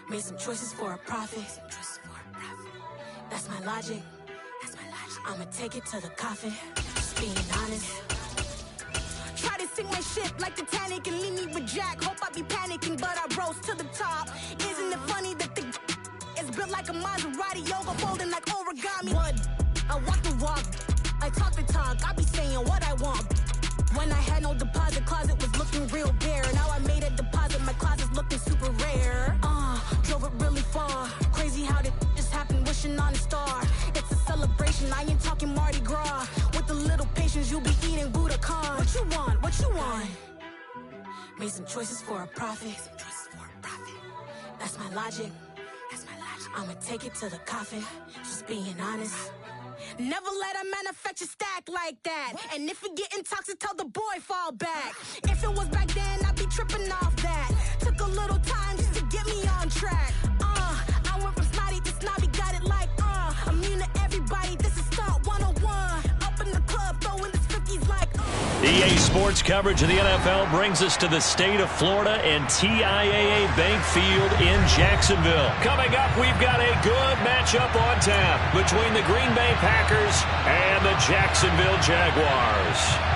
Made some choices for a profit. That's my logic. I'ma take it to the coffin. Just being honest. Try to sink my ship like Titanic and leave me with Jack. Hope I be panicking, but I rose to the top. Isn't it funny that the is built like a Maserati, yoga folding like origami? What? I walk the walk. I talk the talk. I be saying what I want. When I had no deposit, closet was looking real bare. Now I made a deposit, my closet's looking super rare. Drove it really far. Crazy how did just happen, wishing on a star. It's a celebration, I ain't talking Mardi Gras. With a little patience, you'll be eating Budokan. What you want? What you want? Made some choices for a profit. That's my logic. I'ma take it to the coffin. Just being honest. Never let a manufacture stack like that. And if it getting toxic, tell the boy fall back. If it was back then, I'd be tripping off that. Took a little time just to get me on track. I went from snotty to snobby, got it like I'm immune to everybody, this is Stunt 101. Up in the club, throwing the 50s like EA Sports coverage of the NFL brings us to the state of Florida and TIAA Bank Field in Jacksonville. Coming up, we've got a good matchup on tap between the Green Bay Packers and the Jacksonville Jaguars.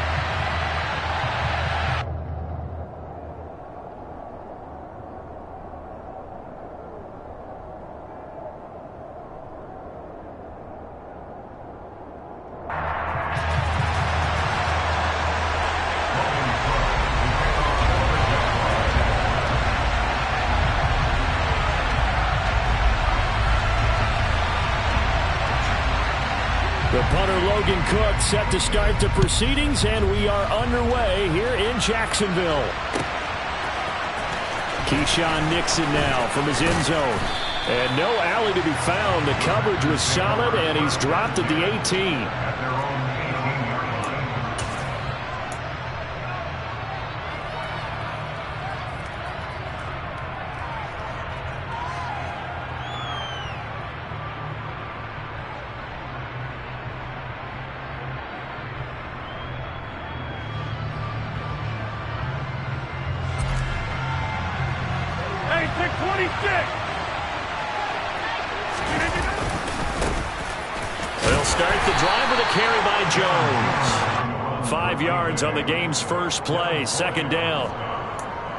The punter, Logan Cook, set to start the proceedings, and we are underway here in Jacksonville. Keyshawn Nixon now from his end zone. And no alley to be found. The coverage was solid, and he's dropped at the 18. They'll start the drive with a carry by Jones. 5 yards on the game's first play, second down.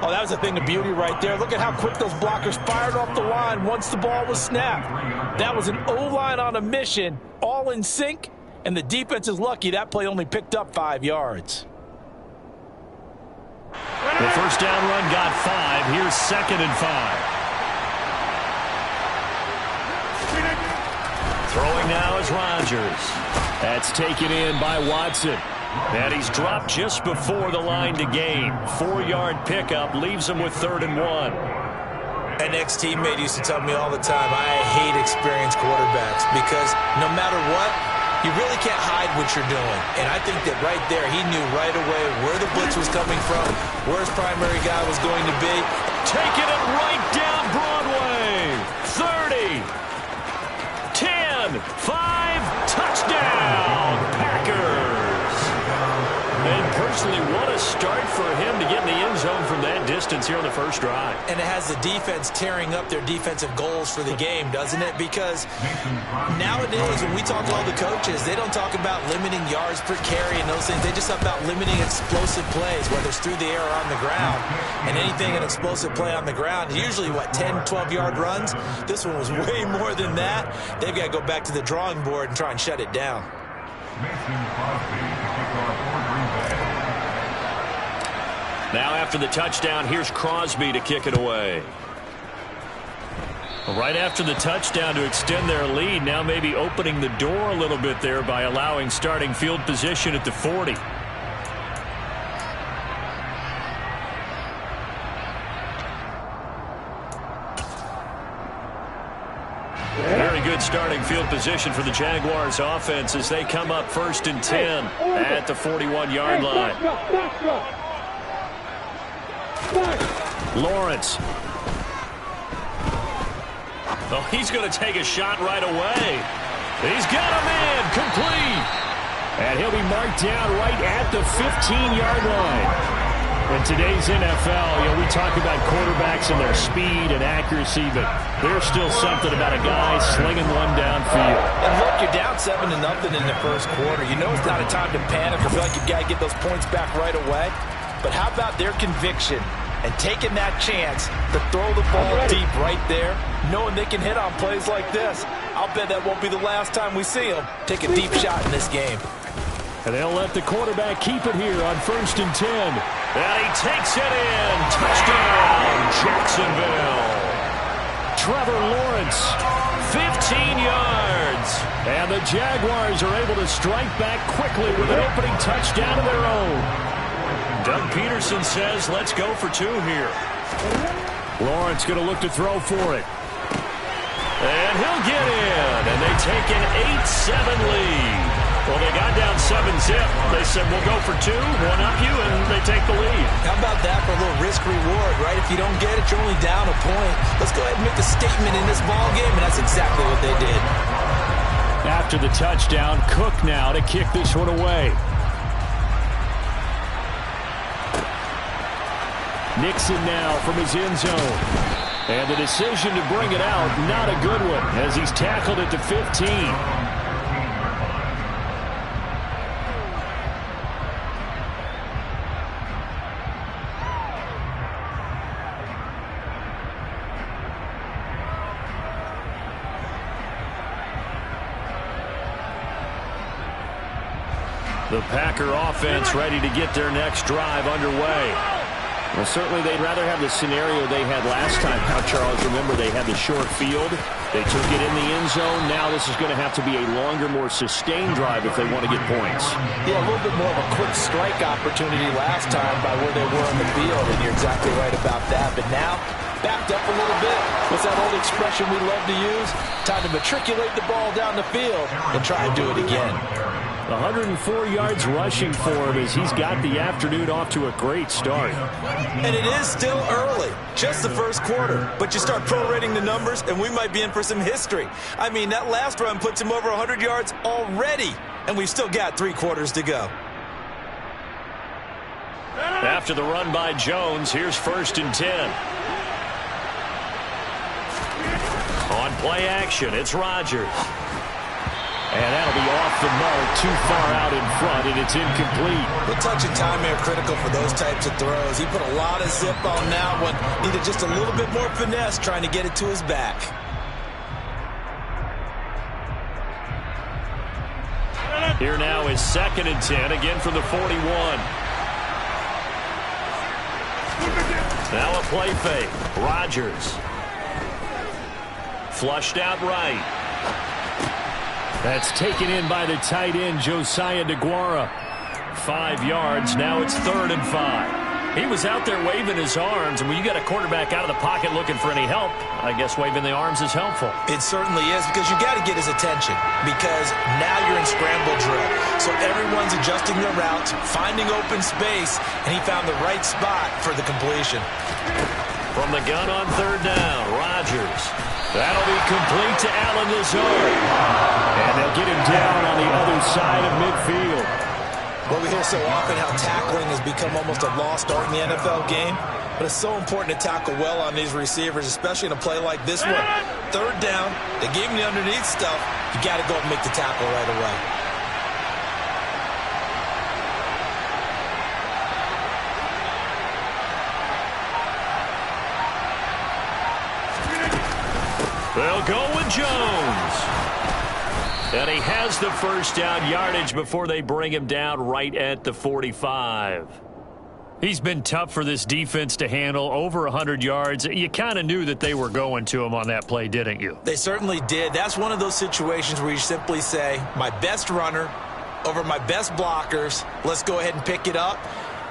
Oh, that was a thing of beauty right there. Look at how quick those blockers fired off the line once the ball was snapped. That was an O-line on a mission, all in sync, and the defense is lucky that play only picked up 5 yards. The first down run got 5. Here's 2nd and 5. Throwing now is Rodgers. That's taken in by Watson. And he's dropped just before the line to gain. 4-yard pickup leaves him with 3rd and 1. An ex-teammate used to tell me all the time, I hate experienced quarterbacks because no matter what, you really can't hide what you're doing. And I think that right there, he knew right away where the blitz was coming from, where his primary guy was going to be. Taking it right down Broadway. 30. 10, 5, touchdown, Packers. And personally, what a start for him to get in the end zone from that distance here on the first drive. And it has the defense tearing up their defensive goals for the game, doesn't it? Because nowadays, when we talk to all the coaches, they don't talk about limiting yards per carry and those things. They just talk about limiting explosive plays, whether it's through the air or on the ground. And anything an explosive play on the ground, usually, 10, 12-yard runs? This one was way more than that. They've got to go back to the drawing board and try and shut it down. Now after the touchdown, here's Crosby to kick it away. Right after the touchdown to extend their lead, now maybe opening the door a little bit there by allowing starting field position at the 40. Very good starting field position for the Jaguars offense as they come up 1st and 10 at the 41-yard line. Lawrence. Oh, he's going to take a shot right away. He's got a man complete. And he'll be marked down right at the 15-yard line. In today's NFL, we talk about quarterbacks and their speed and accuracy, but there's still something about a guy slinging one downfield. And look, you're down 7-0 in the first quarter. You know it's not a time to panic or feel like you've got to get those points back right away. But how about their conviction and taking that chance to throw the ball deep right there, knowing they can hit on plays like this? I'll bet that won't be the last time we see them take a deep shot in this game. And they'll let the quarterback keep it here on 1st and 10. And he takes it in. Touchdown, Jacksonville. Trevor Lawrence, 15 yards. And the Jaguars are able to strike back quickly with an opening touchdown of their own. Doug Peterson says, let's go for 2 here. Lawrence going to look to throw for it. And he'll get in. And they take an 8-7 lead. Well, they got down 7-zip. They said, we'll go for 2, one-up you, and they take the lead. How about that for a little risk-reward, right? If you don't get it, you're only down a point. Let's go ahead and make a statement in this ball game, and that's exactly what they did. After the touchdown, Cook now to kick this one away. Nixon now from his end zone. And the decision to bring it out, not a good one, as he's tackled at the 15. The Packer offense ready to get their next drive underway. Well, certainly they'd rather have the scenario they had last time. Now, Charles, remember they had the short field. They took it in the end zone. Now this is going to have to be a longer, more sustained drive if they want to get points. Yeah, a little bit more of a quick strike opportunity last time by where they were on the field, and you're exactly right about that. But now, backed up a little bit. What's that old expression we love to use? Time to matriculate the ball down the field and try and do it again. 104 yards rushing for him as he's got the afternoon off to a great start. And it is still early, just the first quarter. But you start prorating the numbers, and we might be in for some history. I mean, that last run puts him over 100 yards already, and we've still got 3 quarters to go. After the run by Jones, here's 1st and 10. On play action, it's Rodgers. And that'll be off the mark, too far out in front, and it's incomplete. The touch and time are critical for those types of throws. He put a lot of zip on that one. Needed just a little bit more finesse trying to get it to his back. Here now is 2nd and 10, again from the 41. Now a play fake. Rodgers. Flushed out right. That's taken in by the tight end, Josiah DeGuara. 5 yards. Now it's 3rd and 5. He was out there waving his arms, and when you got a quarterback out of the pocket looking for any help, I guess waving the arms is helpful. It certainly is, because you got to get his attention, because now you're in scramble drill. So everyone's adjusting their routes, finding open space, and he found the right spot for the completion. From the gun on 3rd down, Rodgers. That'll be complete to Allen Lazard. And they'll get him down on the other side of midfield. Well, we hear so often how tackling has become almost a lost art in the NFL game. But it's so important to tackle well on these receivers, especially in a play like this one. 3rd down, they gave him the underneath stuff. You got to go and make the tackle right away. They'll go with Jones. And he has the 1st down yardage before they bring him down right at the 45. He's been tough for this defense to handle, over 100 yards. You kind of knew that they were going to him on that play, didn't you? They certainly did. That's one of those situations where you simply say, my best runner over my best blockers, let's go ahead and pick it up.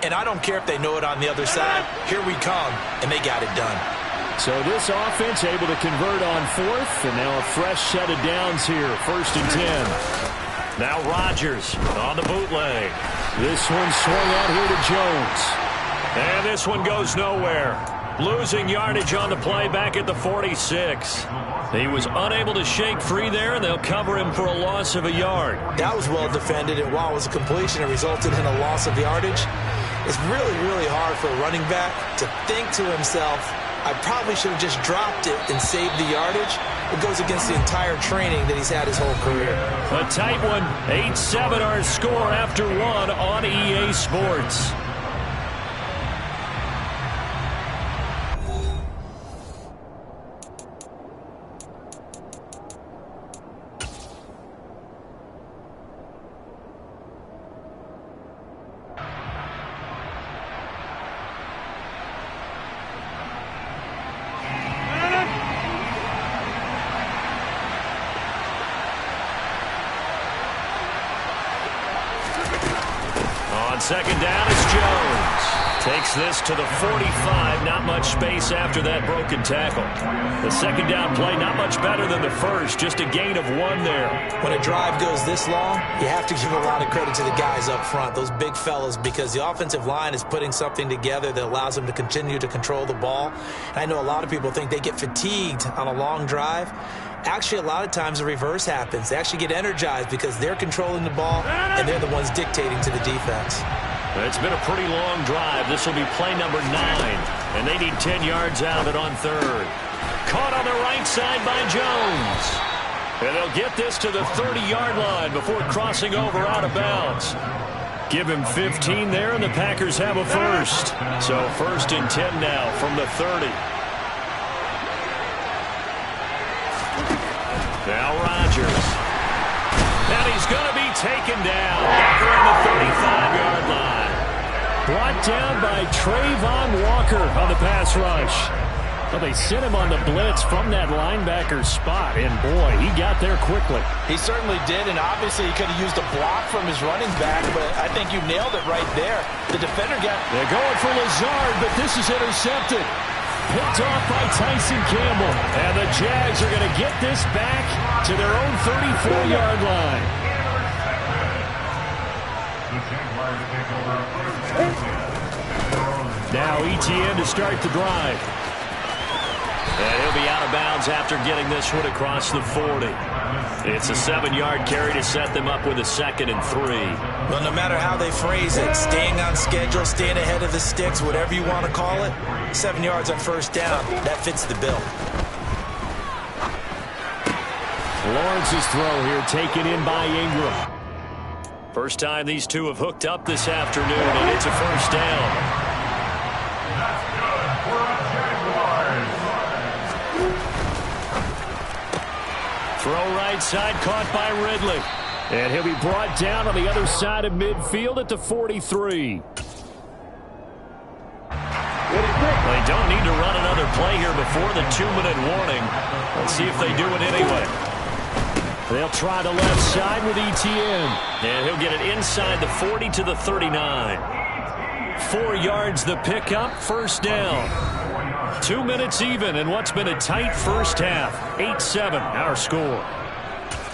And I don't care if they know it on the other side. Here we come, and they got it done. So this offense able to convert on 4th, and now a fresh set of downs here, 1st and 10. Now Rodgers on the bootleg. This one swung out here to Jones. And this one goes nowhere. Losing yardage on the play back at the 46. He was unable to shake free there, and they'll cover him for a loss of a yard. That was well defended, and while it was a completion, it resulted in a loss of yardage. It's really, really hard for a running back to think to himself, I probably should have just dropped it and saved the yardage. It goes against the entire training that he's had his whole career. A tight one. 8-7 our score after one on EA Sports. Second down is Jones. Takes this to the 45. Not much space after that broken tackle. The second down play not much better than the first. Just a gain of 1 there. When a drive goes this long, you have to give a lot of credit to the guys up front, those big fellas, because the offensive line is putting something together that allows them to continue to control the ball. And I know a lot of people think they get fatigued on a long drive. Actually, a lot of times the reverse happens. They actually get energized because they're controlling the ball and they're the ones dictating to the defense. It's been a pretty long drive. This will be play number 9, and they need 10 yards out of it on third. Caught on the right side by Jones. And they'll get this to the 30-yard line before crossing over out of bounds. Give him 15 there, and the Packers have a first. So 1st and 10 now from the 30. Now Rodgers. And he's going to be taken down back around the 35-yard line. Brought down by Trayvon Walker on the pass rush. Well, they sent him on the blitz from that linebacker spot, and boy, he got there quickly. He certainly did, and obviously he could have used a block from his running back, but I think you nailed it right there. The defender got... They're going for Lazard, but this is intercepted. Picked off by Tyson Campbell. And the Jags are going to get this back to their own 34-yard line. Now ETN to start the drive. And he'll be out of bounds after getting this one across the 40. It's a 7-yard carry to set them up with a 2nd and 3. Well, no matter how they phrase it, staying on schedule, staying ahead of the sticks, whatever you want to call it, 7 yards on first down, that fits the bill. Lawrence's throw here taken in by Ingram. First time these two have hooked up this afternoon, and it's a first down. Throw right side, caught by Ridley. And he'll be brought down on the other side of midfield at the 43. They don't need to run another play here before the 2-minute warning. Let's see if they do it anyway. They'll try the left side with ETN. And he'll get it inside the 40 to the 39. 4 yards the pickup, first down. 2 minutes even in what's been a tight first half. 8-7 our score.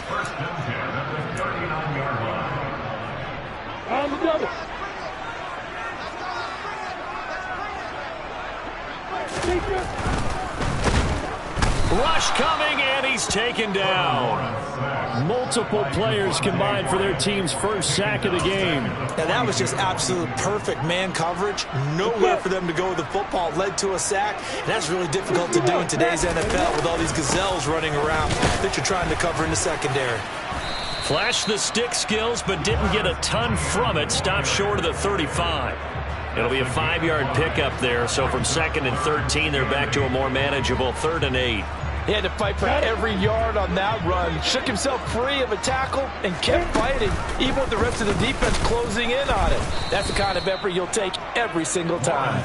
First and 10 at the 39-yard line. On the double. Rush coming, and he's taken down. Multiple players combined for their team's first sack of the game. Now, that was just absolute perfect man coverage. Nowhere for them to go with the football. Led to a sack. And that's really difficult to do in today's NFL with all these gazelles running around that you're trying to cover in the secondary. Flashed the stick skills, but didn't get a ton from it. Stopped short of the 35. It'll be a 5-yard pickup there. So from 2nd and 13, they're back to a more manageable 3rd and 8. He had to fight for every yard on that run. Shook himself free of a tackle and kept fighting, even with the rest of the defense closing in on it. That's the kind of effort you'll take every single time.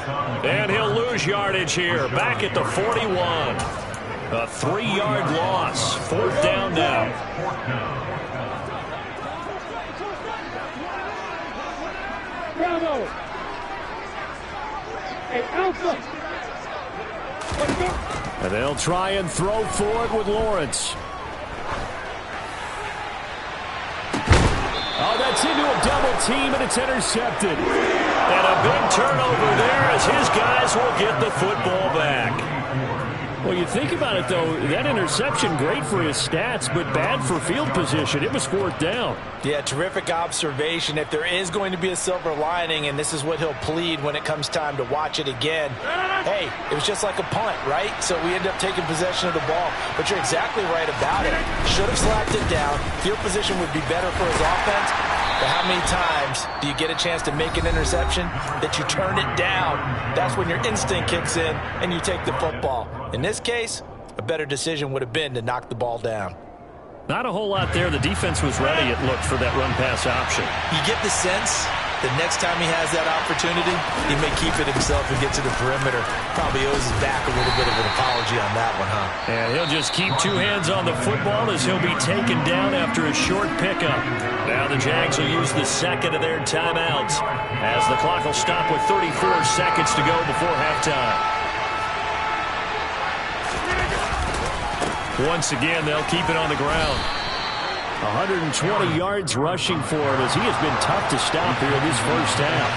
And he'll lose yardage here. Back at the 41. A 3-yard loss. 4th down now. Bravo. Hey, Alpha. Let's go. And they'll try and throw for it with Lawrence. Oh, that's into a double team, and it's intercepted. And a big turnover there as his guys will get the football back. Well, you think about it, though, that interception, great for his stats, but bad for field position. It was 4th down. Yeah, terrific observation. If there is going to be a silver lining, and this is what he'll plead when it comes time to watch it again, hey, it was just like a punt, right? So we end up taking possession of the ball. But you're exactly right about it. Should have slapped it down. Field position would be better for his offense. But how many times do you get a chance to make an interception that you turn it down? That's when your instinct kicks in and you take the football. In this case, a better decision would have been to knock the ball down. Not a whole lot there. The defense was ready, it looked, for that run-pass option. You get the sense that next time he has that opportunity, he may keep it himself and get to the perimeter. Probably owes his back a little bit of an apology on that one, huh? And he'll just keep 2 hands on the football as he'll be taken down after a short pickup. Now the Jags will use the second of their timeouts as the clock will stop with 34 seconds to go before halftime. Once again, they'll keep it on the ground. 120 yards rushing for him as he has been tough to stop here in this first half.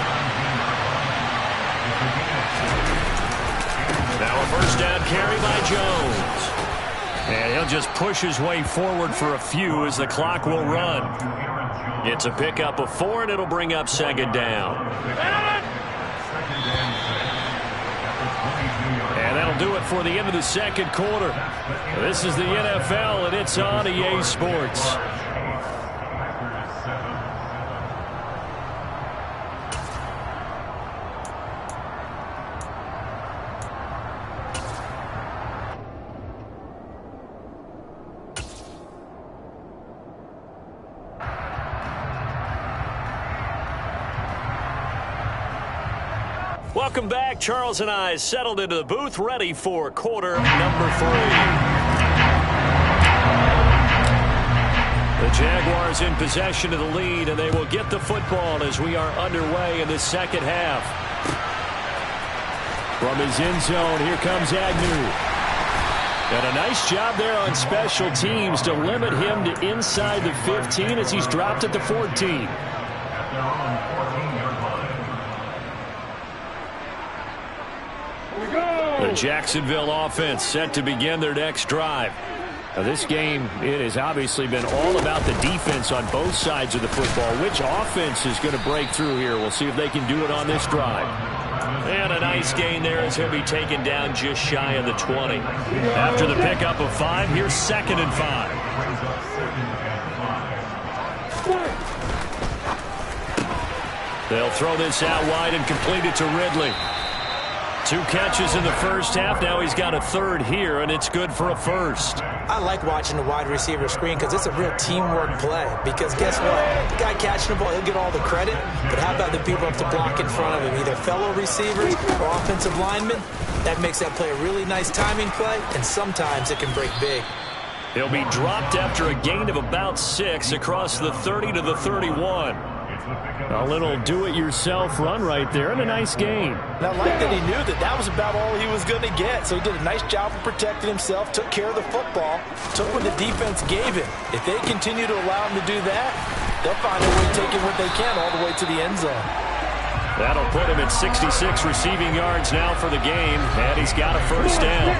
Now a first down carry by Jones. And he'll just push his way forward for a few as the clock will run. It's a pickup of 4, and it'll bring up 2nd down. And that'll do it for the end of the 2nd quarter. This is the NFL, and it's on EA Sports. Welcome back. Charles and I settled into the booth, ready for quarter number 3. The Jaguars in possession of the lead, and they will get the football as we are underway in the second half. From his end zone, here comes Agnew. And a nice job there on special teams to limit him to inside the 15 as he's dropped at the 14. The Jacksonville offense set to begin their next drive. Now this game, it has obviously been all about the defense on both sides of the football. Which offense is going to break through here? We'll see if they can do it on this drive. And a nice gain there as he'll be taken down just shy of the 20. After the pickup of 5, here's 2nd and 5. They'll throw this out wide and complete it to Ridley. 2 catches in the first half. Now he's got a 3rd here, and it's good for a 1st. I like watching the wide receiver screen because it's a real teamwork play. Because guess what? The guy catching the ball, he'll get all the credit. But how about the people up to block in front of him? Either fellow receivers or offensive linemen. That makes that play a really nice timing play, and sometimes it can break big. He'll be dropped after a gain of about 6 across the 30 to the 31. A little do-it-yourself run right there, and a nice gain. And I like that he knew that that was about all he was going to get. So he did a nice job of protecting himself, took care of the football, took what the defense gave him. If they continue to allow him to do that, they'll find a way taking what they can all the way to the end zone. That'll put him at 66 receiving yards now for the game, and he's got a first down.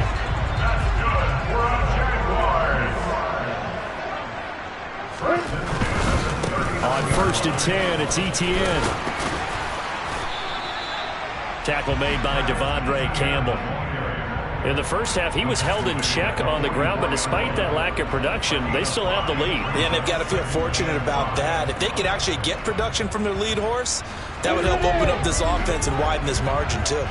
On 1st and 10, it's Etienne. Tackle made by Devondre Campbell. In the first half, he was held in check on the ground, but despite that lack of production, they still have the lead. Yeah, and they've got to feel fortunate about that. If they could actually get production from their lead horse, that would help open up this offense and widen this margin, too.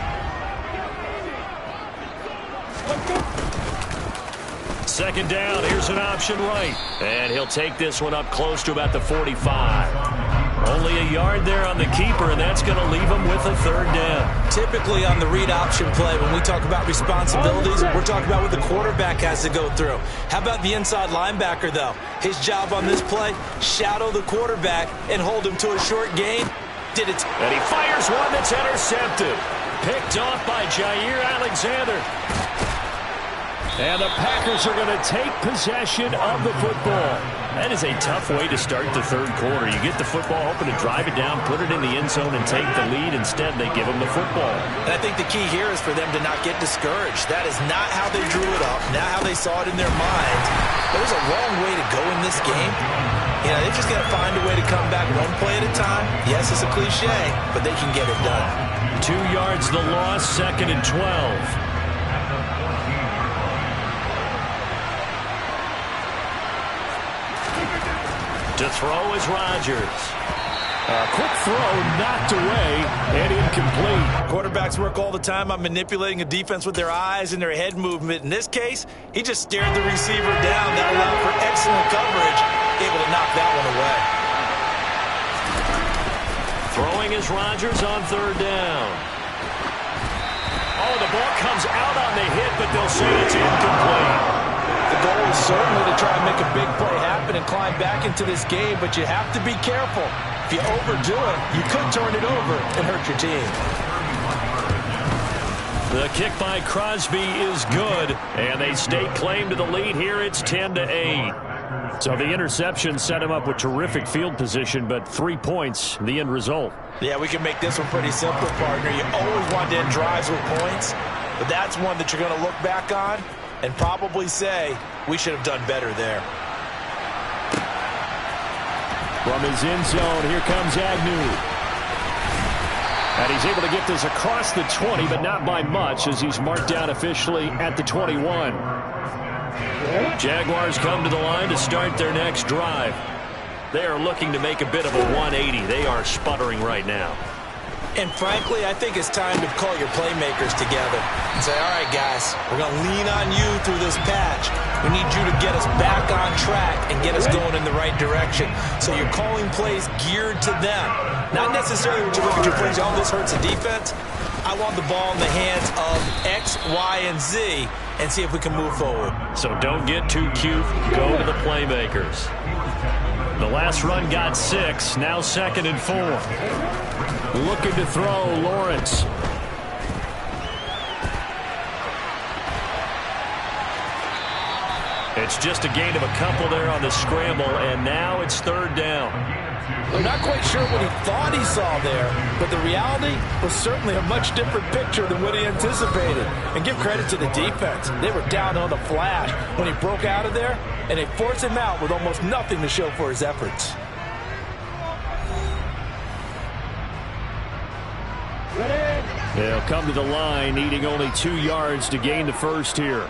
Second down, here's an option right. And he'll take this one up close to about the 45. Only a yard there on the keeper, and that's going to leave him with a 3rd down. Typically on the read option play, when we talk about responsibilities, we're talking about what the quarterback has to go through. How about the inside linebacker, though? His job on this play, shadow the quarterback and hold him to a short gain. Did it. And he fires one that's intercepted. Picked off by Jair Alexander. And the Packers are going to take possession of the football. That is a tough way to start the third quarter. You get the football, hoping to drive it down, put it in the end zone, and take the lead. Instead, they give them the football. And I think the key here is for them to not get discouraged. That is not how they drew it up, not how they saw it in their minds. But there's a long way to go in this game. You know, they just got to find a way to come back one play at a time. Yes, it's a cliche, but they can get it done. 2 yards the loss, 2nd and 12. To throw is Rodgers. A quick throw knocked away and incomplete. Quarterbacks work all the time on manipulating a defense with their eyes and their head movement. In this case, he just stared the receiver down. That allowed for excellent coverage, able to knock that one away. Throwing is Rodgers on 3rd down. Oh, the ball comes out on the hit, but they'll say it's incomplete. The goal is certainly to try and make a big play happen and climb back into this game, but you have to be careful. If you overdo it, you could turn it over and hurt your team. The kick by Crosby is good, and they stake claim to the lead here. It's 10-8. So the interception set him up with terrific field position, but 3 points, the end result. Yeah, we can make this one pretty simple, partner. You always want to end drives with points, but that's one that you're going to look back on and probably say, we should have done better there. From his end zone, here comes Agnew. And he's able to get this across the 20, but not by much, as he's marked down officially at the 21. Jaguars come to the line to start their next drive. They are looking to make a bit of a 180. They are sputtering right now. And frankly, I think it's time to call your playmakers together and say, all right, guys, we're going to lean on you through this patch. We need you to get us back on track and get us going in the right direction. So you're calling plays geared to them. Not necessarily when you look at your plays, oh, this hurts the defense. I want the ball in the hands of X, Y, and Z and see if we can move forward. So don't get too cute. Go to the playmakers. The last run got 6. Now 2nd and 4. Looking to throw, Lawrence. It's just a gain of a couple there on the scramble, and now it's 3rd down. I'm not quite sure what he thought he saw there, but the reality was certainly a much different picture than what he anticipated. And give credit to the defense. They were down on the flash when he broke out of there, and they forced him out with almost nothing to show for his efforts. They'll come to the line, needing only 2 yards to gain the first here.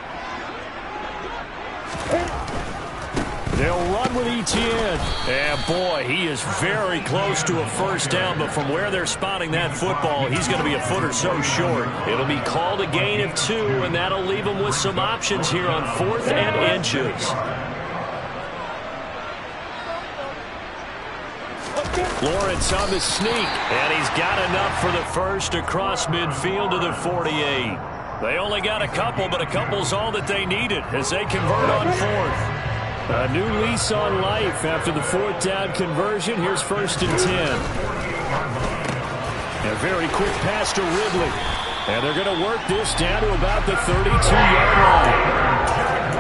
They'll run with Etienne. And boy, he is very close to a first down, but from where they're spotting that football, he's going to be a foot or so short. It'll be called a gain of 2, and that'll leave him with some options here on 4th and inches. Lawrence on the sneak, and he's got enough for the first across midfield to the 48. They only got a couple, but a couple's all that they needed as they convert on 4th. A new lease on life after the 4th down conversion. Here's 1st and 10. A very quick pass to Ridley. And they're going to work this down to about the 32-yard line.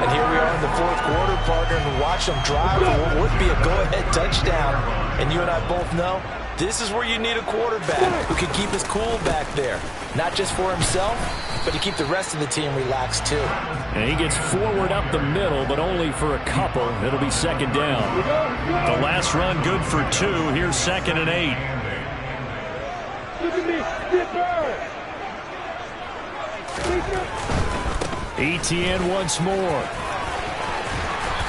And here we are in the 4th quarter, partner, and watch them drive for what would be a go-ahead touchdown. And you and I both know this is where you need a quarterback who can keep his cool back there. Not just for himself, but to keep the rest of the team relaxed too. And he gets forward up the middle, but only for a couple. It'll be 2nd down. The last run good for 2. Here's 2nd and 8. Etienne once more.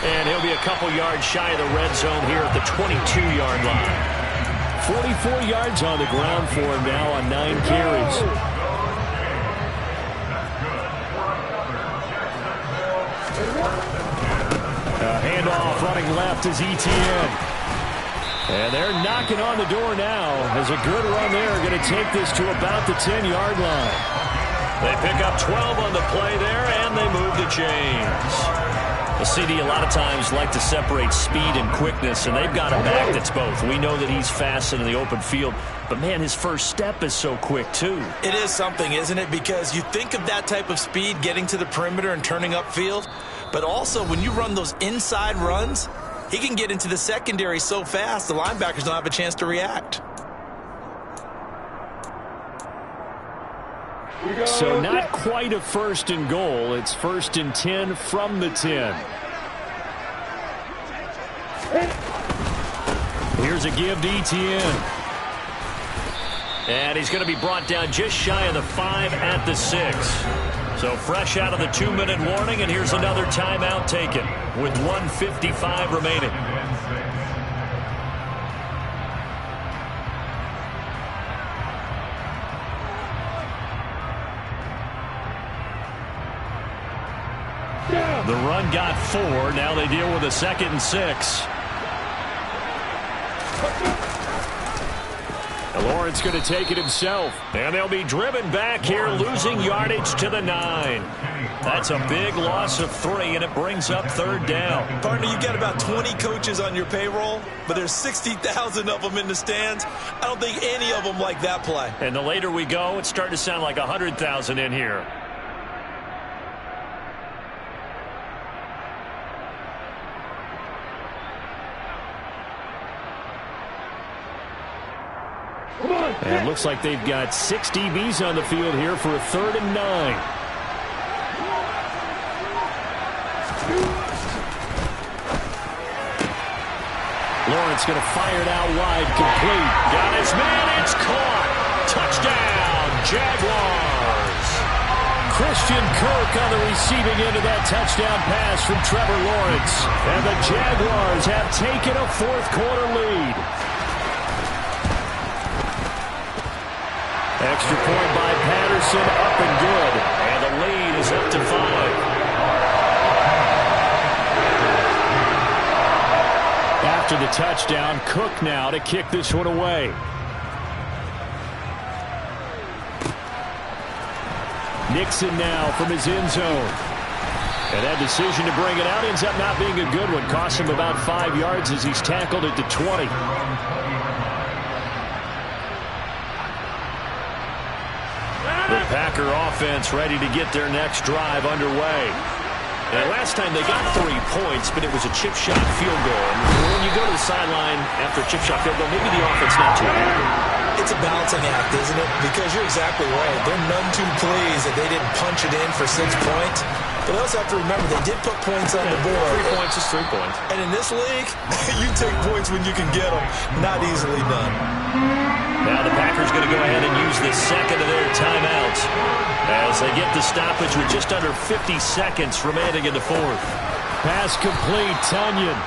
And he'll be a couple yards shy of the red zone here at the 22-yard line. 44 yards on the ground for him now on 9 carries. Handoff running left is Etienne. And they're knocking on the door now as a good run there going to take this to about the 10-yard line. They pick up 12 on the play there, and they move the chains. Well, CD, a lot of times like to separate speed and quickness, and they've got a back that's both. We know that he's fast in the open field, but, man, his first step is so quick, too. It is something, isn't it? Because you think of that type of speed getting to the perimeter and turning upfield, but also when you run those inside runs, he can get into the secondary so fast the linebackers don't have a chance to react. So not quite a 1st and goal. It's 1st and 10 from the 10. Here's a give to Etienne. And he's going to be brought down just shy of the 5 at the 6. So fresh out of the 2-minute warning, and here's another timeout taken with 1:55 remaining. The run got 4. Now they deal with a 2nd and 6. Lawrence going to take it himself. And they'll be driven back here, losing yardage to the 9. That's a big loss of 3, and it brings up 3rd down. Partner, you've got about 20 coaches on your payroll, but there's 60,000 of them in the stands. I don't think any of them like that play. And the later we go, it's starting to sound like 100,000 in here. And it looks like they've got 6 DBs on the field here for a 3rd and 9. Lawrence going to fire it out wide, complete. Got his man, it's caught. Touchdown, Jaguars. Christian Kirk on the receiving end of that touchdown pass from Trevor Lawrence. And the Jaguars have taken a 4th quarter lead. Extra point by Patterson, up and good. And the lead is up to 5. After the touchdown, Cook now to kick this one away. Nixon now from his end zone. And that decision to bring it out ends up not being a good one. Cost him about 5 yards as he's tackled at the 20. The Packer offense ready to get their next drive underway. And last time they got 3 points, but it was a chip shot field goal. And when you go to the sideline after a chip shot field goal, maybe the offense not too happy. It's a balancing act, isn't it? Because you're exactly right. They're none too pleased that they didn't punch it in for 6 points. But they also have to remember they did put points on the board. 3 points is 3 points. And in this league, you take points when you can get them. Not easily done. Now the Packers going to go ahead and use the 2nd of their timeouts as they get the stoppage with just under 50 seconds remaining in the 4th. Pass complete, Tunyon.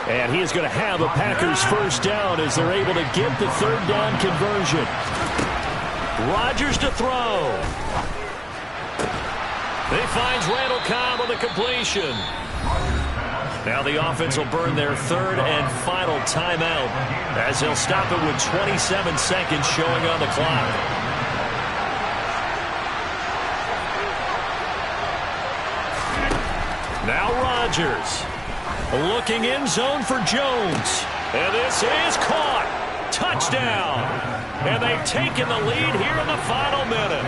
And he is going to have a Packers 1st down as they're able to get the 3rd down conversion. Rodgers to throw. He finds Randall Cobb on the completion. Now the offense will burn their 3rd and final timeout as they'll stop it with 27 seconds showing on the clock. Now Rodgers looking in zone for Jones. And this is caught. Touchdown. And they've taken the lead here in the final minute.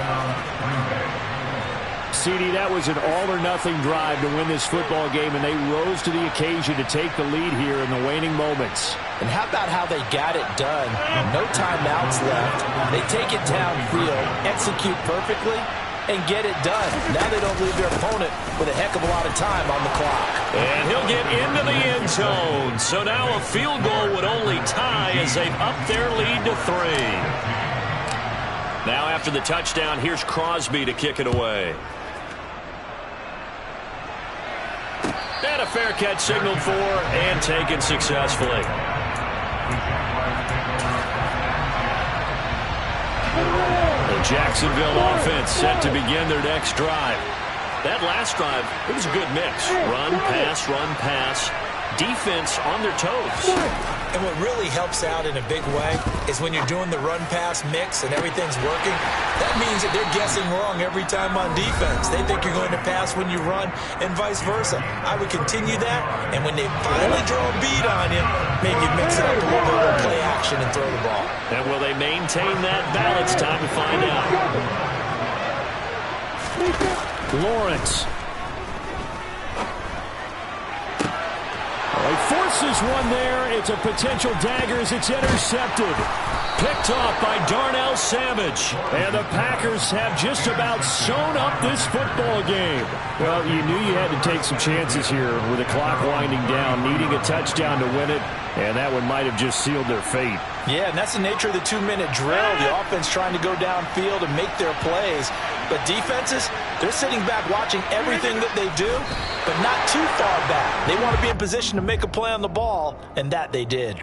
CD, that was an all-or-nothing drive to win this football game, and they rose to the occasion to take the lead here in the waning moments. And how about how they got it done? No timeouts left. They take it downfield, execute perfectly, and get it done. Now they don't leave their opponent with a heck of a lot of time on the clock. And he'll get into the end zone. So now a field goal would only tie as they've upped their lead to 3. Now after the touchdown, here's Crosby to kick it away. And a fair catch signaled for and taken successfully. The Jacksonville offense set to begin their next drive. That last drive, it was a good mix. Run, pass, defense on their toes. And what really helps out in a big way is when you're doing the run-pass mix and everything's working, that means that they're guessing wrong every time on defense. They think you're going to pass when you run and vice versa. I would continue that, and when they finally draw a beat on you, maybe mix it up a little bit with play action and throw the ball. And will they maintain that balance? Time to find out. Lawrence. He forces one there. It's a potential dagger as it's intercepted. Picked off by Darnell Savage. And the Packers have just about sewn up this football game. Well, you knew you had to take some chances here with the clock winding down, needing a touchdown to win it, and that one might have just sealed their fate. Yeah, and that's the nature of the 2-minute drill. The offense trying to go downfield and make their plays. But defenses, they're sitting back watching everything that they do, but not too far back. They want to be in position to make a play on the ball, and that they did.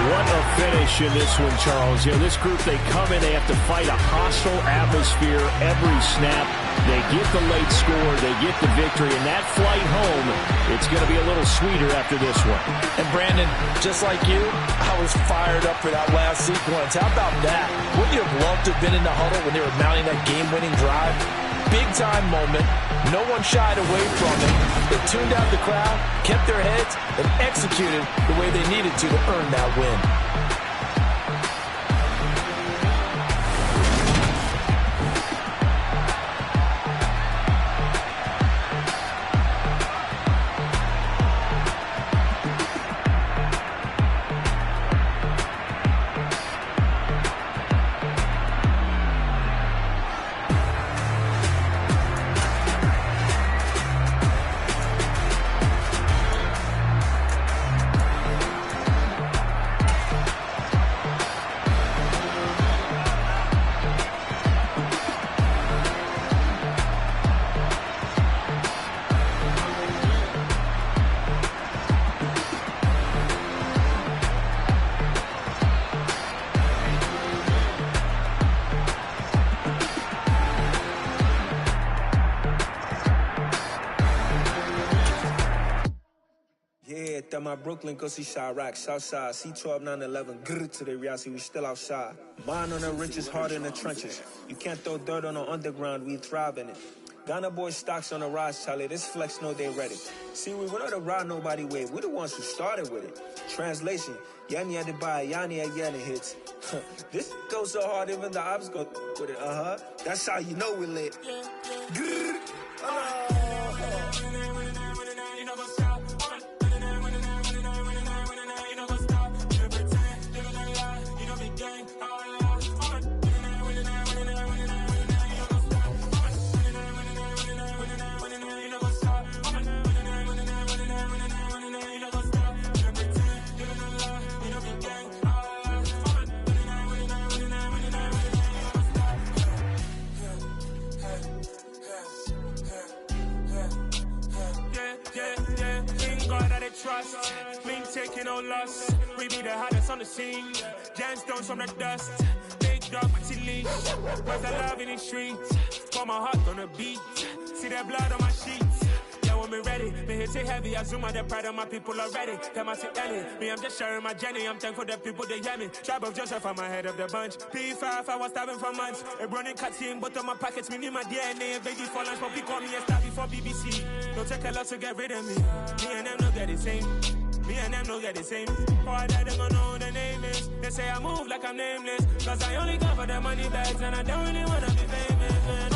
What a finish in this one, Charles. You know, this group, they come in, they have to fight a hostile atmosphere every snap. They get the late score, they get the victory, and that flight home, it's going to be a little sweeter after this one. And Brandon, just like you, I was fired up for that last sequence. How about that? Wouldn't you have loved to have been in the huddle when they were mounting that game-winning drive? Big-time moment. No one shied away from it. They tuned out the crowd, kept their heads, and executed the way they needed to earn that win. My Brooklyn, go see Chirac, Southside, C12, 911, grrr to the reality, we still outside. Mine on the riches, hard in the trenches. You can't throw dirt on the underground, we thrive in it. Ghana boy stocks on the rise, Charlie, this flex know they ready. See, we were not to ride nobody way, we the ones who started with it. Translation, Yanni had to buy, Yanni had Yanni hits. This goes so hard, even the ops go with it, That's how you know we lit. Grrr, trust, mean taking no loss. We be the hottest on the scene. Gemstones from the dust. Big dog with your leash. Cause I love in the streets. Pour my heart on the beat. See that blood on my sheets. Yeah, when we ready, me hit it heavy. I zoom out the pride of my people already. Them I say Ellie. Me, I'm just sharing my journey. I'm thankful that people they hear me. Tribe of Joseph, I'm ahead of the bunch. P5, I was starving for months. A running cuts in, but on my pockets, me need my DNA. Baby for lunch, but we call me a star before BBC. Don't take a lot to get rid of me. Me and them no get the same. Me and them no get the same. Oh, I died, they gon' know who the name is. They say I move like I'm nameless. Cause I only come for the money bags. And I don't really wanna be famous, man.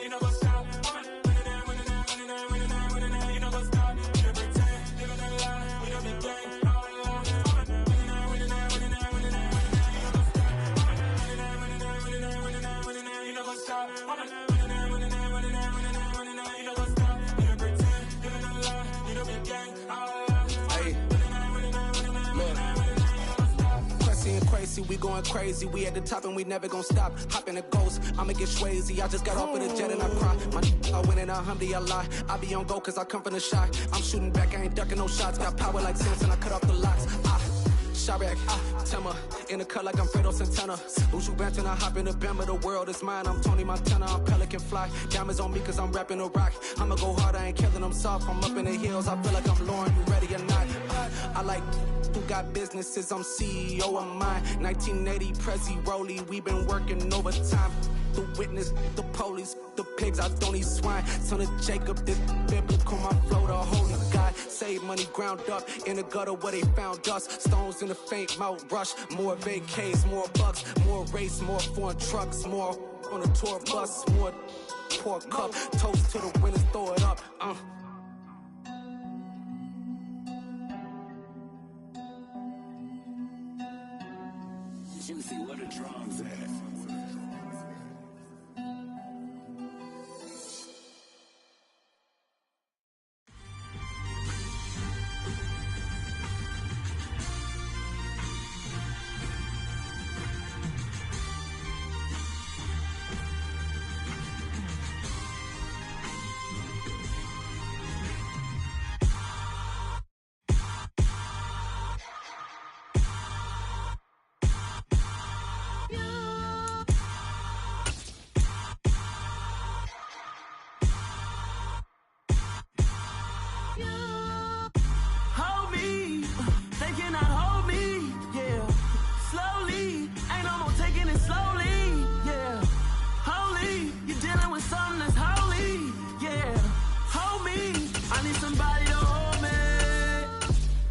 You know what's up? You know what's up? You don't pretend, live in a lie. We don't be gang. You know what's up? We going crazy, we at the top and we never gonna stop. Hop in a ghost, I'ma get swayzy. I just got off of the jet and I cry. My I win in a Humvee, I lie. I be on go cause I come from the shot. I'm shooting back, I ain't ducking no shots. Got power like Samson, I cut off the locks. Chirac. Timmer, in the cut like I'm Fredo Santana. Uju Banton, I hop in the Bama, the world is mine. I'm Tony Montana, I'm Pelican Fly. Diamonds on me cause I'm rapping a rock. I'ma go hard, I ain't killing them soft. I'm up in the hills, I feel like I'm Lauren, you ready or not? I like who got businesses, I'm CEO of mine. 1980, Prezi Rolly, we been working overtime. The witness, the police, the pigs, I don't eat swine. Son of Jacob, this biblical, my flow, the holy God. Save money ground up in the gutter where they found us. Stones in the faint Mount Rush. More vacays, more bucks, more race, more foreign trucks, more on a tour bus, more pour cup. Toast to the winners, throw it up. Juicy, where the drums at?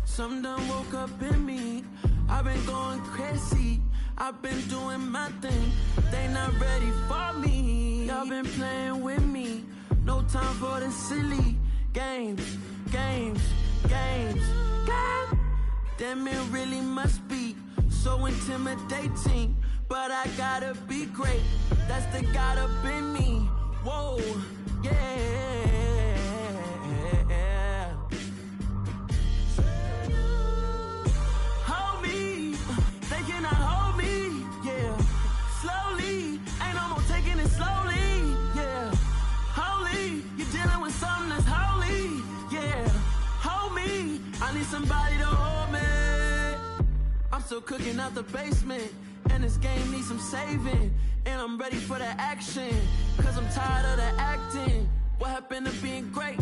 Something done woke up in me. I've been going crazy. I've been doing my thing. They not ready for me. Y'all been playing with me. No time for the silly games. Damn, it really must be so intimidating. But I gotta be great. That's the God up in me. Whoa, yeah. Somebody to hold me. I'm still cooking out the basement, and this game needs some saving. And I'm ready for the action, cause I'm tired of the acting. What happened to being great?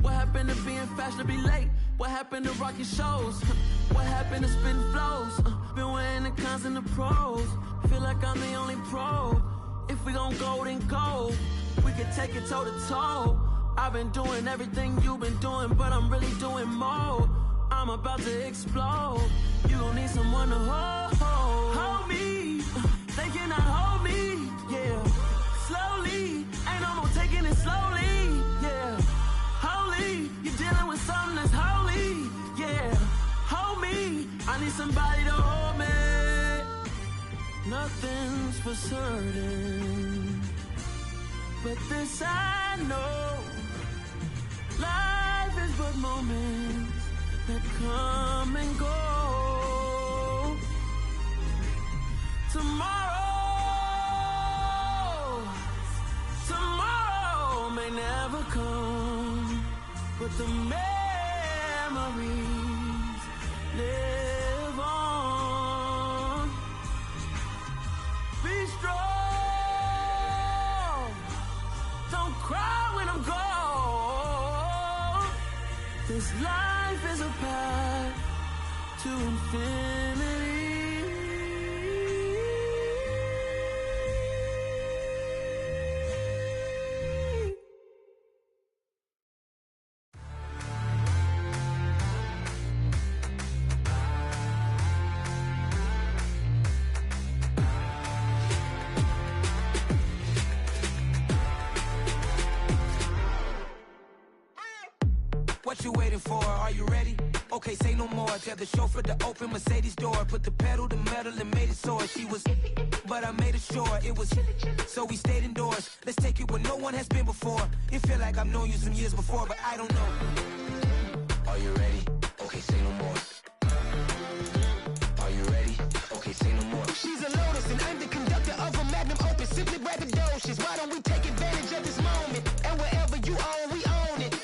What happened to being fashionably late? What happened to rocking shows? What happened to spitting flows? Been weighing the cons and the pros. Feel like I'm the only pro. If we gon' go, then go. We can take it toe to toe. I've been doing everything you've been doing, but I'm really doing more. I'm about to explode. You gon' need someone to hold me. They cannot hold me, yeah. Slowly, ain't no more taking it slowly, yeah. Holy, you're dealing with something that's holy, yeah. Hold me, I need somebody to hold me. Nothing's for certain, but this I know. Life is but moments that come and go. Tomorrow may never come, but the memories live on. Be strong, don't cry when I'm gone. This life is a path to infinity. What you waiting for? Are you ready? Okay, say no more. Tell the chauffeur to open Mercedes door. Put the pedal to metal and made it soar. She was, but I made it sure it was. So we stayed indoors. Let's take it where no one has been before. It feel like I've known you some years before, but I don't know. Are you ready? Okay, say no more. Are you ready? Okay, say no more. She's a lotus and I'm the conductor of a magnum opus. Simply braggadocious. Why don't we take advantage of this moment? And wherever you own, we own it.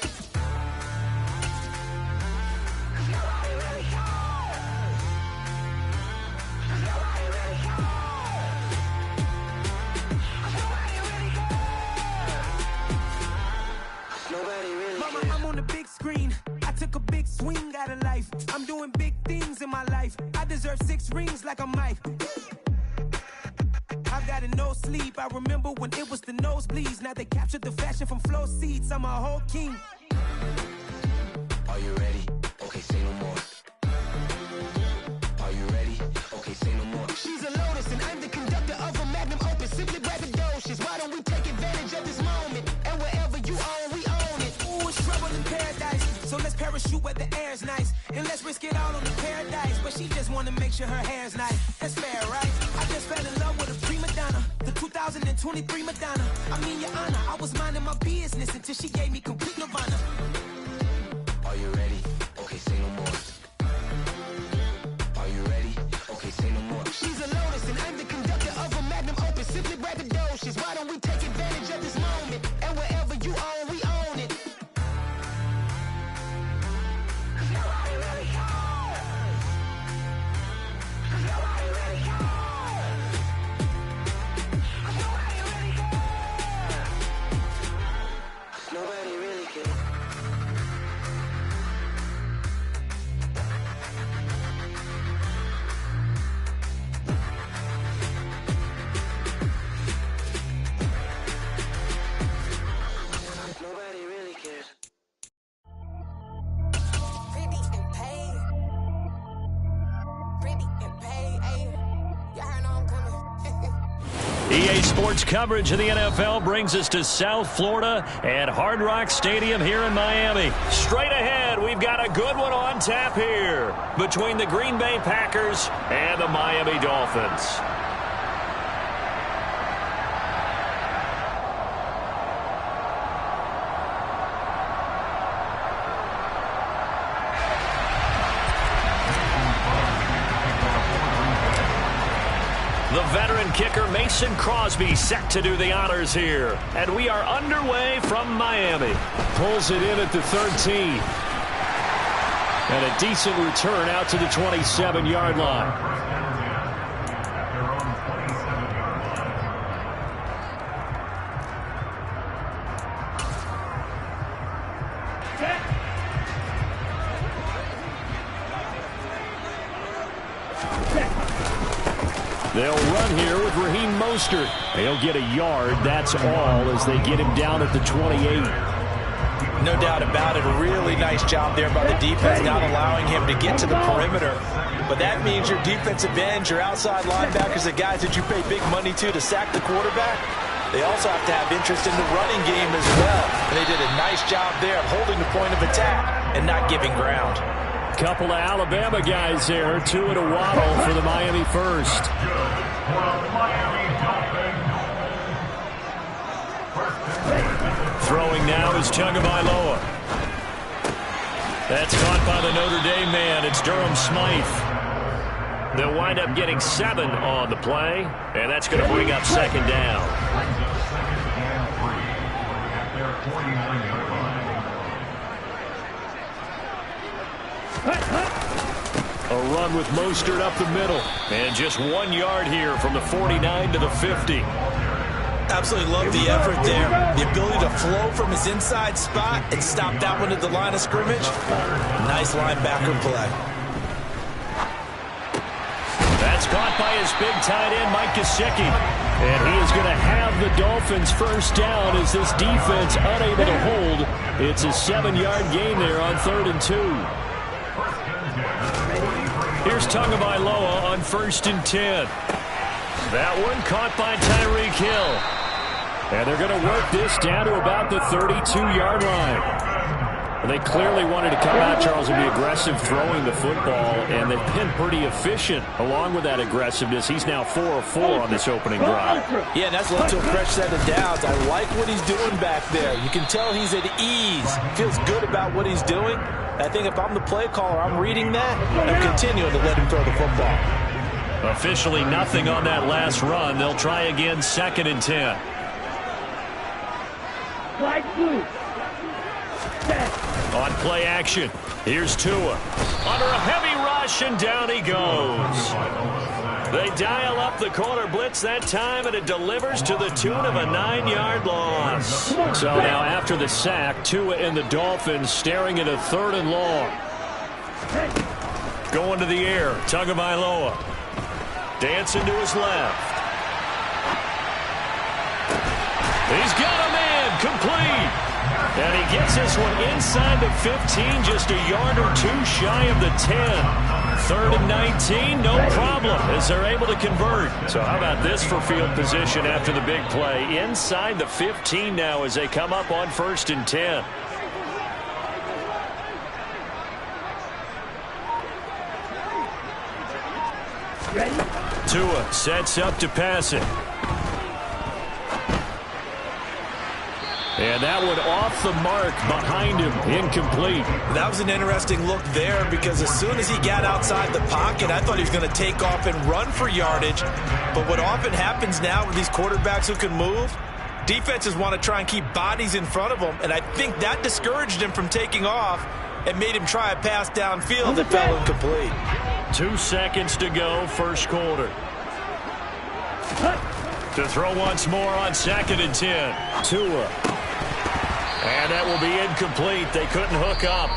6 rings like a Mike. I've got a no sleep. I remember when it was the nosebleeds. Now they captured the fashion from flow seats. I'm a whole king. Are you ready? Okay, say no more. Are you ready? Okay, say no more. She's a lotus and I'm the conductor of a magnum opus. Simply braggadocious. Why don't we take advantage of this moment? And wherever you own, we own it. Ooh, it's trouble in paradise. So let's parachute where the air's nice. And let's risk it all on the paradise. But she just wanna make sure her hair's nice. That's fair, right? I just fell in love with a prima donna. The 2023 Madonna. I mean, your honor, I was minding my business until she gave me complete nirvana. Are you ready? Okay, say no more. Are you ready? Okay, say no more. She's a lotus and I'm the conductor of a magnum opus. Simply braggadocious. Why don't we take advantage of this moment? And wherever you own, we own it. Nobody really cares. Nobody really cares. Nobody really cares. Nobody really cares. Nobody really cares. Pretty and paid. Pretty and paid. Ayy. Y'all heard I'm coming. EA Sports coverage of the NFL brings us to South Florida at Hard Rock Stadium here in Miami. Straight ahead, we've got a good one on tap here between the Green Bay Packers and the Miami Dolphins. The veteran kicker Mason Crosby set to do the honors here. And we are underway from Miami. Pulls it in at the 13. And a decent return out to the 27-yard line. They'll run here with Raheem Mostert. They'll get a yard, that's all, as they get him down at the 28. No doubt about it. A really nice job there by the defense, not allowing him to get to the perimeter. But that means your defensive ends, your outside linebackers, the guys that you pay big money to sack the quarterback, they also have to have interest in the running game as well. And they did a nice job there of holding the point of attack and not giving ground. Couple of Alabama guys there, two at a waddle for the Miami first. Throwing now is Tagovailoa. That's caught by the Notre Dame man. It's Durham Smythe. They'll wind up getting 7 on the play, and that's going to bring up second down. A run with Mostert up the middle. And just 1 yard here from the 49 to the 50. Absolutely love the effort there. The ability to flow from his inside spot and stop that one at the line of scrimmage. Nice linebacker play. That's caught by his big tight end, Mike Gesicki. And he is going to have the Dolphins first down as this defense unable to hold. It's a 7-yard gain there on 3rd and 2. Here's Tagovailoa on 1st and 10. That one caught by Tyreek Hill. And they're going to work this down to about the 32-yard line. They clearly wanted to come out, Charles, and be aggressive throwing the football, and they've been pretty efficient along with that aggressive-ness. He's now 4 of 4 on this opening drive. Yeah, and that's led to a fresh set of downs. I like what he's doing back there. You can tell he's at ease. Feels good about what he's doing. I think if I'm the play caller, I'm reading that, and I'm continuing to let him throw the football. Officially nothing on that last run. They'll try again 2nd and 10. On play action, here's Tua. Under a heavy rush, and down he goes. They dial up the corner blitz that time, and it delivers to the tune of a 9-yard loss. So now after the sack, Tua and the Dolphins staring at a 3rd and long. Going to the air, Tagovailoa. Dancing to his left. He's got a man complete. And he gets this one inside the 15, just a yard or two shy of the 10. 3rd and 19, no problem, as they're able to convert. So how about this for field position after the big play? Inside the 15 now as they come up on 1st and 10. Tua sets up to pass it. And that one off the mark behind him, incomplete. That was an interesting look there because as soon as he got outside the pocket, I thought he was going to take off and run for yardage. But what often happens now with these quarterbacks who can move, defenses want to try and keep bodies in front of them, and I think that discouraged him from taking off and made him try a pass downfield that fell incomplete. 2 seconds to go, first quarter. To throw once more on 2nd and 10. Tua. And that will be incomplete. They couldn't hook up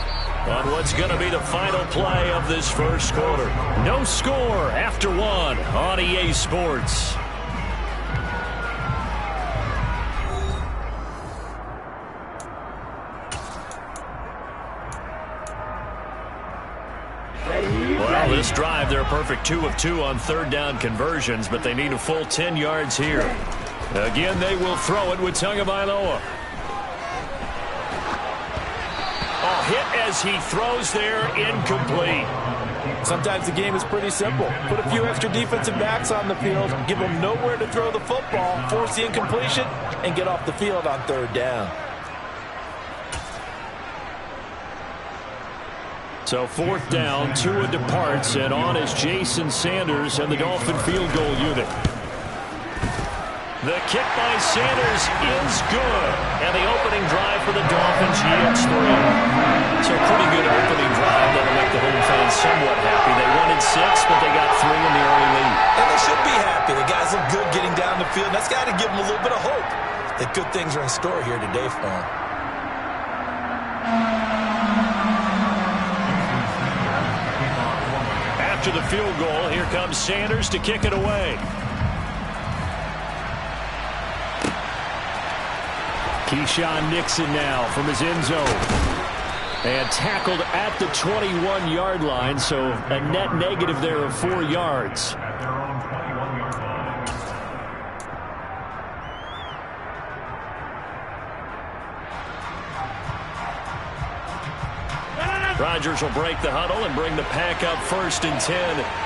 on what's going to be the final play of this first quarter. No score after 1 on EA Sports. Well, this drive, they're a perfect 2 of 2 on 3rd down conversions, but they need a full 10 yards here. Again, they will throw it with Tagovailoa. Oh, hit as he throws there, incomplete. Sometimes the game is pretty simple. Put a few extra defensive backs on the field, give them nowhere to throw the football, force the incompletion, and get off the field on 3rd down. So 4th down, Tua departs, and on is Jason Sanders and the Dolphin field goal unit. The kick by Sanders is good. And the opening drive for the Dolphins yields 3. So pretty good opening drive that'll make the home fans somewhat happy. They wanted 6, but they got 3 in the early lead. And they should be happy. The guys look good getting down the field. That's got to give them a little bit of hope that good things are in store here today for them. After the field goal, here comes Sanders to kick it away. Keyshawn Nixon now from his end zone. And tackled at the 21-yard line, so a net negative there of 4 yards. Rodgers will break the huddle and bring the pack up 1st and 10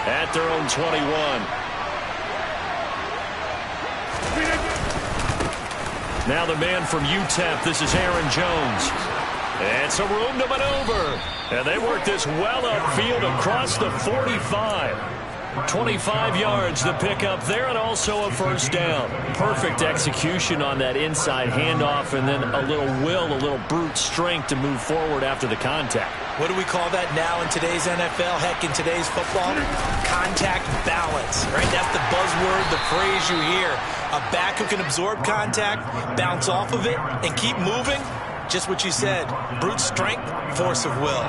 at their own 21. Now the man from UTEP, this is Aaron Jones. And some room to maneuver. And they work this well upfield across the 45. 25 yards the pickup there, and also a 1st down. Perfect execution on that inside handoff, and then a little will, a little brute strength to move forward after the contact. What do we call that now in today's NFL? Heck, in today's football? Contact balance, right? That's the buzzword, the phrase you hear. A back who can absorb contact, bounce off of it, and keep moving. Just what you said, brute strength, force of will.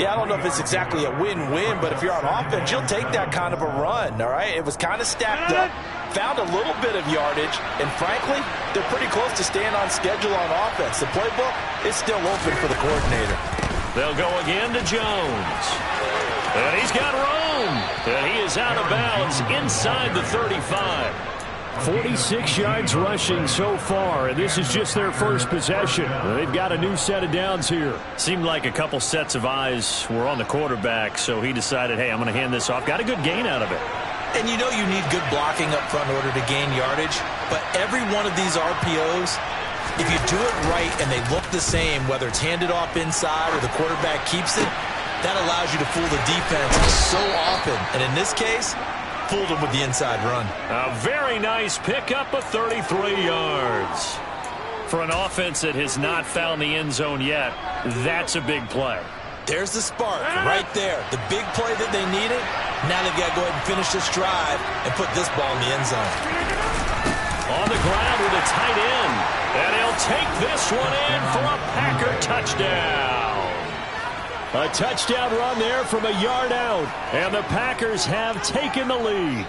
Yeah, I don't know if it's exactly a win-win, but if you're on offense, you'll take that kind of a run, all right? It was kind of stacked up, found a little bit of yardage, and frankly, they're pretty close to staying on schedule on offense. The playbook is still open for the coordinator. They'll go again to Jones. And he's got room. And he is out of bounds inside the 35. 46 yards rushing so far, and this is just their first possession. They've got a new set of downs here. Seemed like a couple sets of eyes were on the quarterback, so he decided, hey, I'm going to hand this off. Got a good gain out of it. And you know you need good blocking up front in order to gain yardage, but every one of these RPOs, if you do it right and they look the same, whether it's handed off inside or the quarterback keeps it, that allows you to fool the defense so often. And in this case, fooled him with the inside run. A very nice pickup of 33 yards. For an offense that has not found the end zone yet, that's a big play. There's the spark right there. The big play that they needed. Now they've got to go ahead and finish this drive and put this ball in the end zone. On the ground with a tight end. And he'll take this one in for a Packer touchdown. A touchdown run there from a yard out, and the Packers have taken the lead.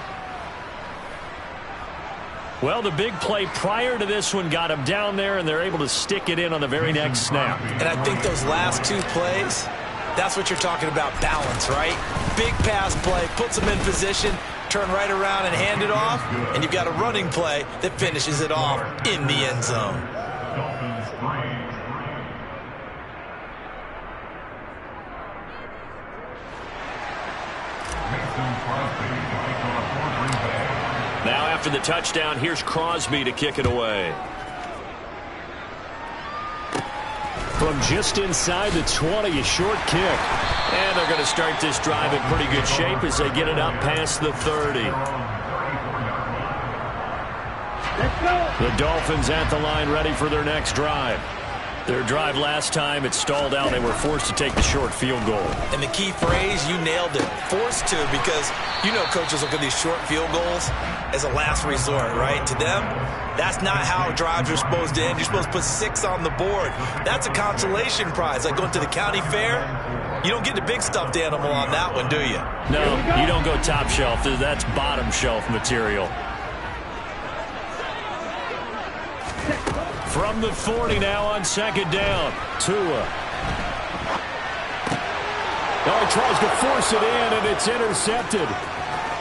Well, the big play prior to this one got them down there, and they're able to stick it in on the very next snap. And I think those last two plays, that's what you're talking about, balance, right? Big pass play, puts them in position, turn right around and hand it off, and you've got a running play that finishes it off in the end zone. Now after the touchdown, here's Crosby to kick it away. From just inside the 20, a short kick. And they're going to start this drive in pretty good shape as they get it up past the 30. The Dolphins at the line ready for their next drive. Their drive last time, it stalled out. They were forced to take the short field goal. And the key phrase, you nailed it. Forced to, because you know coaches look at these short field goals as a last resort, right? To them, that's not how drives are supposed to end. You're supposed to put 6 on the board. That's a consolation prize, like going to the county fair. You don't get the big stuffed animal on that one, do you? No, you don't go top shelf. That's bottom shelf material. From the 40 now on second down. Tua. Oh, he tries to force it in, and it's intercepted.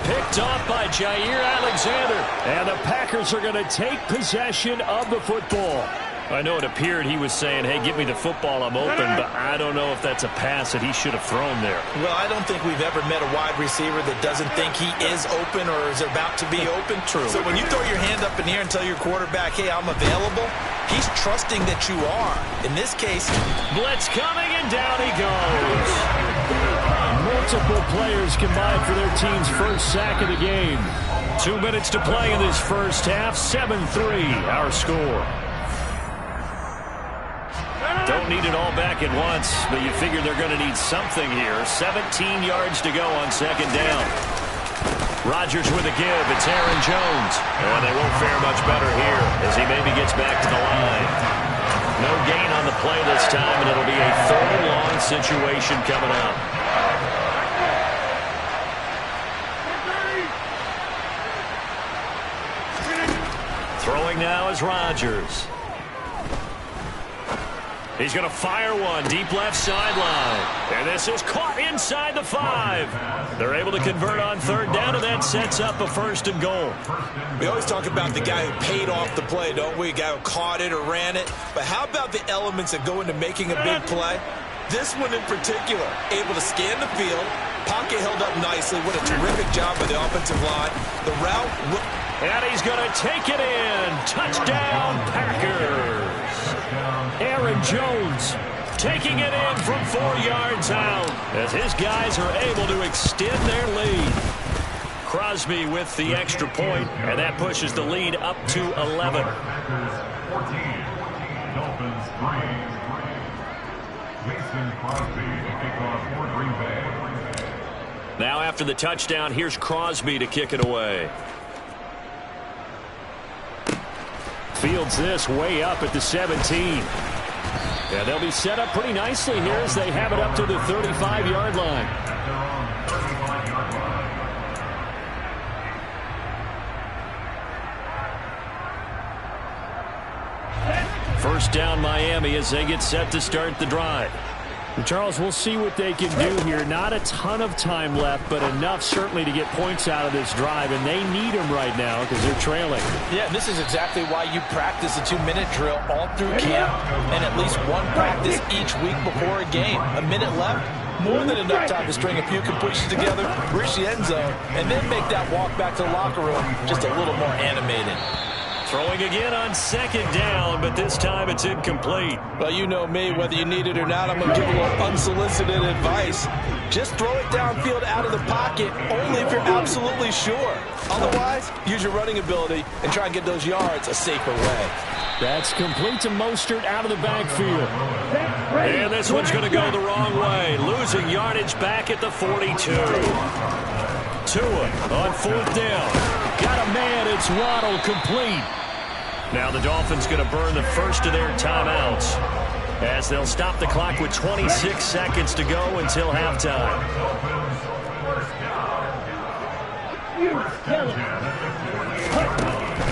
Picked off by Jair Alexander. And the Packers are going to take possession of the football. I know it appeared he was saying, hey, give me the football, I'm open, but I don't know if that's a pass that he should have thrown there. Well, I don't think we've ever met a wide receiver that doesn't think he is open or is about to be open. True. So when you throw your hand up in the air and tell your quarterback, hey, I'm available, he's trusting that you are. In this case, blitz coming, and down he goes. Multiple players combined for their team's first sack of the game. 2 minutes to play in this first half. 7-3 our score. Don't need it all back at once, but you figure they're going to need something here. 17 yards to go on second down. Rodgers with a give. It's Aaron Jones. And they won't fare much better here as he maybe gets back to the line. No gain on the play this time, and it'll be a third and long situation coming up. Throwing now is Rodgers. He's going to fire one deep left sideline. And this is caught inside the 5. They're able to convert on third down, and that sets up a first and goal. We always talk about the guy who paid off the play, don't we? A guy who caught it or ran it. But how about the elements that go into making a big play? This one in particular, able to scan the field, pocket held up nicely. What a terrific job by the offensive line. The route. And he's going to take it in. Touchdown, Packers. Aaron Jones taking it in from 4 yards out as his guys are able to extend their lead. Crosby with the extra point, and that pushes the lead up to 11. Now after the touchdown, here's Crosby to kick it away. Fields this way up at the 17. Yeah, they'll be set up pretty nicely here as they have it up to the 35-yard line. First down Miami as they get set to start the drive. And Charles, we'll see what they can do here. Not a ton of time left, but enough certainly to get points out of this drive, and they need them right now because they're trailing. Yeah, and this is exactly why you practice a 2-minute drill all through camp and at least one practice each week before a game. A minute left, more than enough time to string a few completions together, reach the end zone, and then make that walk back to the locker room just a little more animated. Throwing again on second down, but this time it's incomplete. Well, you know me, whether you need it or not, I'm going to give a little unsolicited advice. Just throw it downfield out of the pocket, only if you're absolutely sure. Otherwise, use your running ability and try and get those yards a safer way. That's complete to Mostert out of the backfield. And this one's going to go the wrong way. Losing yardage back at the 42. Tua on fourth down. Got a man, it's Waddle, complete. Now the Dolphins going to burn the first of their timeouts. as they'll stop the clock with 26 seconds to go until halftime.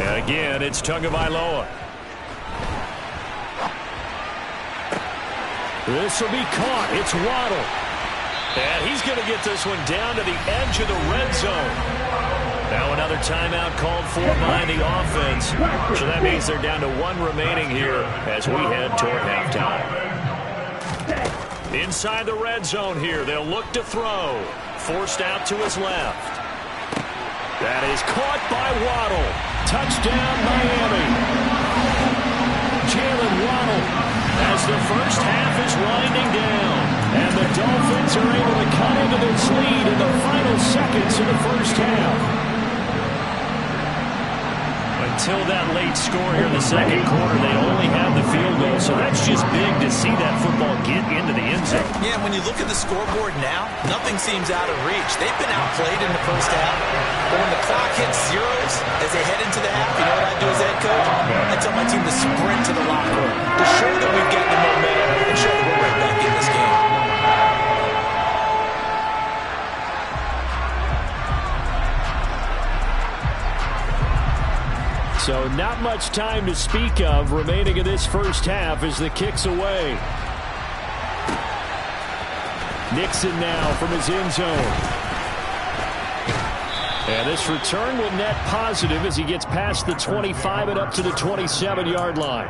And again, it's Tagovailoa. This will be caught. It's Waddle. And he's going to get this one down to the edge of the red zone. Now another timeout called for by the offense. So that means they're down to 1 remaining here as we head toward halftime. Inside the red zone here, they'll look to throw. Forced out to his left. That is caught by Waddle. Touchdown, Miami. Jalen Waddle as the first half is winding down. And the Dolphins are able to cut into this lead in the final seconds of the first half. Until that late score here in the second quarter, they only had the field goal, so that's just big to see that football get into the end zone. Yeah, when you look at the scoreboard now, nothing seems out of reach. They've been outplayed in the first half, but when the clock hits zeros as they head into the half, you know what I do as head coach? I tell my team to sprint to the locker room to show that we've got the momentum and show that we're right back in this game. So not much time to speak of remaining in this first half as the kick's away. Nixon now from his end zone. And this return will net positive as he gets past the 25 and up to the 27-yard line.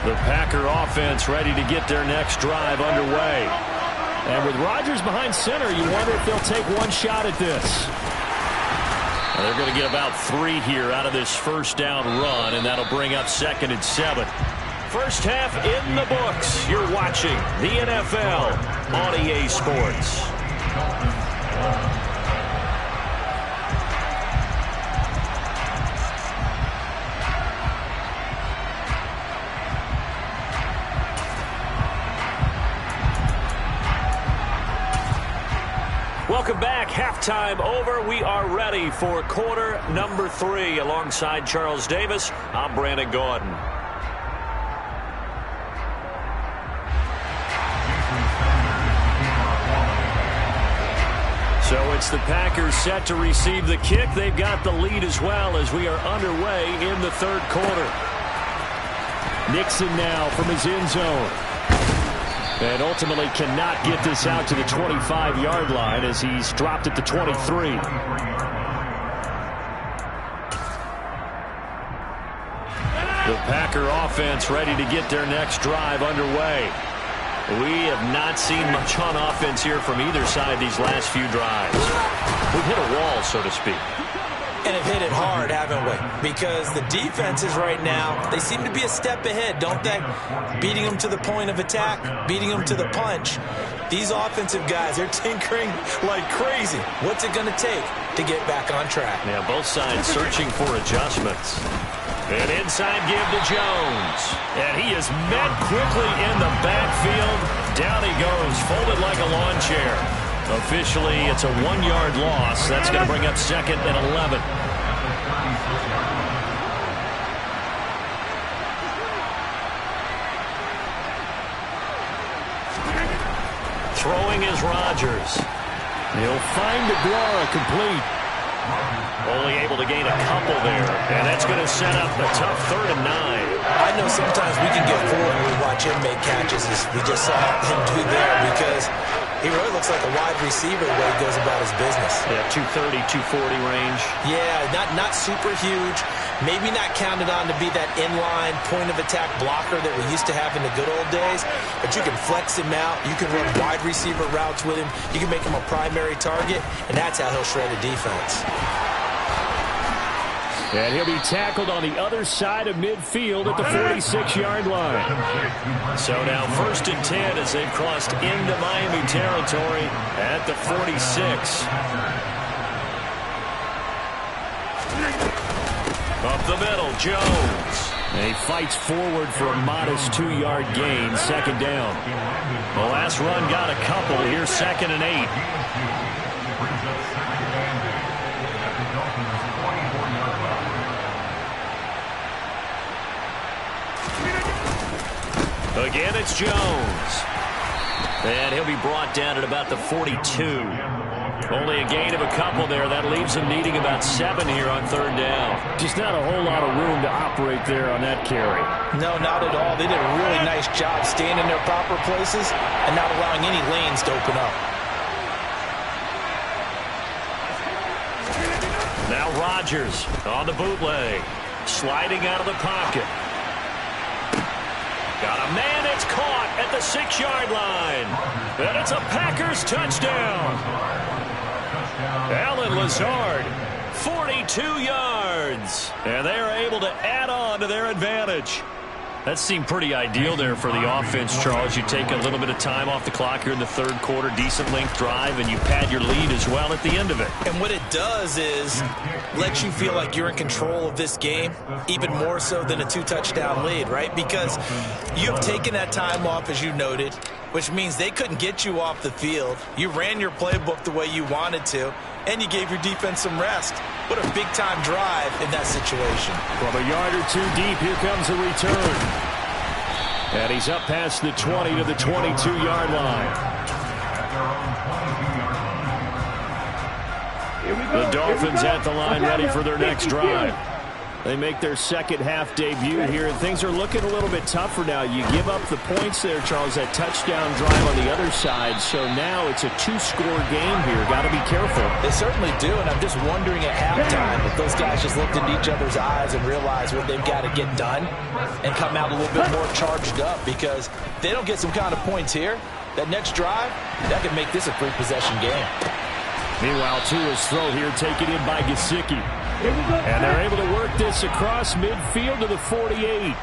The Packer offense ready to get their next drive underway. And with Rodgers behind center, you wonder if they'll take one shot at this. Well, they're going to get about 3 here out of this first down run, and that'll bring up 2nd and 7. First half in the books. You're watching the NFL on EA Sports. Welcome back. Halftime over. We are ready for quarter number 3. Alongside Charles Davis, I'm Brandon Gordon. So it's the Packers set to receive the kick. They've got the lead as well as we are underway in the third quarter. Nixon now from his end zone. And ultimately cannot get this out to the 25-yard line as he's dropped at the 23. The Packer offense ready to get their next drive underway. We have not seen much on offense here from either side these last few drives. We've hit a wall, so to speak. And have hit it hard, haven't we? Because the defenses right now, they seem to be a step ahead, don't they? Beating them to the point of attack, beating them to the punch. These offensive guys, they're tinkering like crazy. What's it going to take to get back on track? Yeah, both sides searching for adjustments. An inside give to Jones. And he is met quickly in the backfield. Down he goes, folded like a lawn chair. Officially, it's a 1-yard loss. That's going to bring up 2nd and 11. Throwing is Rodgers. He'll find DeGuara complete. Only able to gain a couple there. And that's going to set up a tough 3rd and 9. I know sometimes we can get fooled when we watch him make catches, as we just saw him do there, because he really looks like a wide receiver the way he goes about his business. Yeah, 230, 240 range. Yeah, not super huge. Maybe not counted on to be that inline point-of-attack blocker that we used to have in the good old days. But you can flex him out. You can run wide receiver routes with him. You can make him a primary target, and that's how he'll shred a defense. And he'll be tackled on the other side of midfield at the 46-yard line. So now 1st and 10 as they've crossed into Miami territory at the 46. Up the middle, Jones. And he fights forward for a modest 2-yard gain, 2nd down. The last run got a couple. Here's 2nd and 8. Again, it's Jones. And he'll be brought down at about the 42. Only a gain of a couple there. That leaves him needing about 7 here on third down. Just not a whole lot of room to operate there on that carry. No, not at all. They did a really nice job staying in their proper places and not allowing any lanes to open up. Now Rodgers on the bootleg. Sliding out of the pocket. Got a man, it's caught at the 6-yard line. And it's a Packers touchdown. Alan Lazard, 42 yards. And they are able to add on to their advantage. That seemed pretty ideal there for the offense, Charles. You take a little bit of time off the clock here in the third quarter, decent length drive, and you pad your lead as well at the end of it. And what it does is let you feel like you're in control of this game, even more so than a 2-touchdown lead, right? Because you have taken that time off, as you noted, which means they couldn't get you off the field. You ran your playbook the way you wanted to, and you gave your defense some rest. What a big-time drive in that situation. From a yard or two deep, here comes the return. And he's up past the 20 to the 22-yard line. The Dolphins at the line ready for their next drive. They make their second half debut here, and things are looking a little bit tougher now. You give up the points there, Charles, that touchdown drive on the other side. So now it's a 2-score game here. Got to be careful. They certainly do, and I'm just wondering at halftime if those guys just looked into each other's eyes and realized what they've got to get done and come out a little bit more charged up, because if they don't get some kind of points here, that next drive, that could make this a free-possession game. Meanwhile, Tua's throw here taken in by Gesicki. And they're able to work this across midfield to the 48.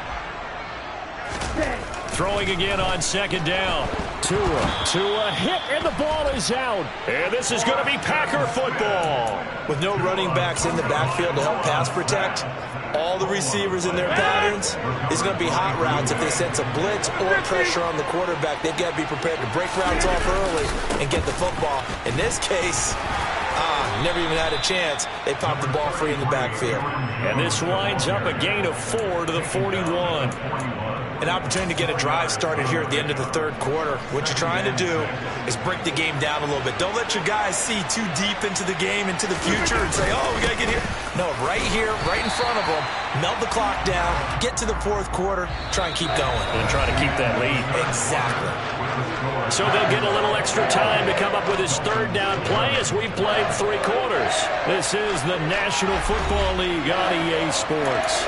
Throwing again on second down. Tua hit, and the ball is out. And this is going to be Packer football. With no running backs in the backfield to help pass protect, all the receivers in their patterns is going to be hot routes. If they sense a blitz or pressure on the quarterback, they've got to be prepared to break routes off early and get the football. In this case, never even had a chance. They popped the ball free in the backfield. And this winds up a gain of 4 to the 41. An opportunity to get a drive started here at the end of the third quarter. What you're trying to do is break the game down a little bit. Don't let your guys see too deep into the game, into the future, and say, oh, we got to get here. No, right here, right in front of them, melt the clock down, get to the fourth quarter, try and keep going. And try to keep that lead. Exactly. So they'll get a little extra time to come up with his third down play as we've played 3 quarters. This is the National Football League on EA Sports.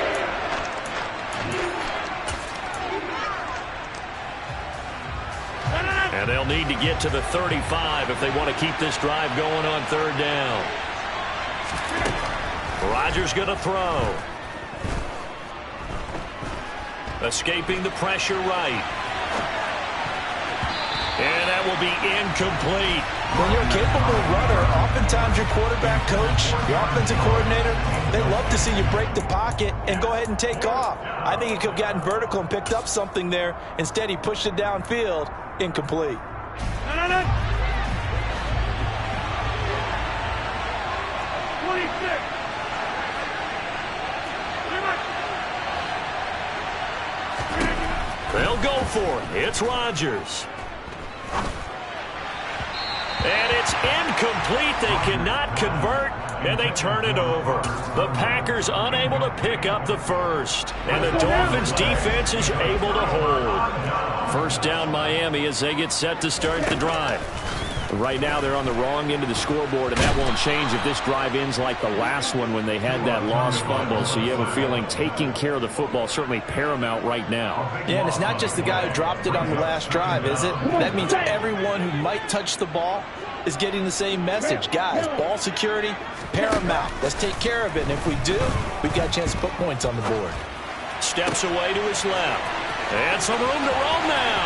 And they'll need to get to the 35 if they want to keep this drive going on third down. Rodgers going to throw. Escaping the pressure right. And that will be incomplete. When you're a capable runner, oftentimes your quarterback coach, your offensive coordinator, they love to see you break the pocket and go ahead and take off. I think he could have gotten vertical and picked up something there. Instead, he pushed it downfield. Incomplete. They'll go for it. It's Rodgers. And it's incomplete. They cannot convert, and they turn it over. The Packers unable to pick up the first, and the Dolphins defense is able to hold. First down Miami as they get set to start the drive. Right now they're on the wrong end of the scoreboard, and that won't change if this drive ends like the last one when they had that lost fumble. So you have a feeling taking care of the football certainly paramount right now. Yeah, and it's not just the guy who dropped it on the last drive, is it? That means everyone who might touch the ball is getting the same message. Guys, ball security, paramount. Let's take care of it, and if we do, we've got a chance to put points on the board. Steps away to his left. And some room to roam now.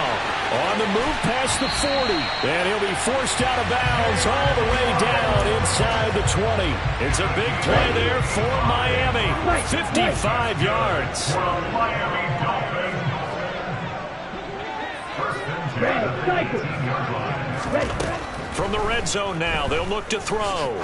On the move past the 40. And he'll be forced out of bounds all the way down inside the 20. It's a big play there for Miami. 55 yards. From the red zone now, they'll look to throw.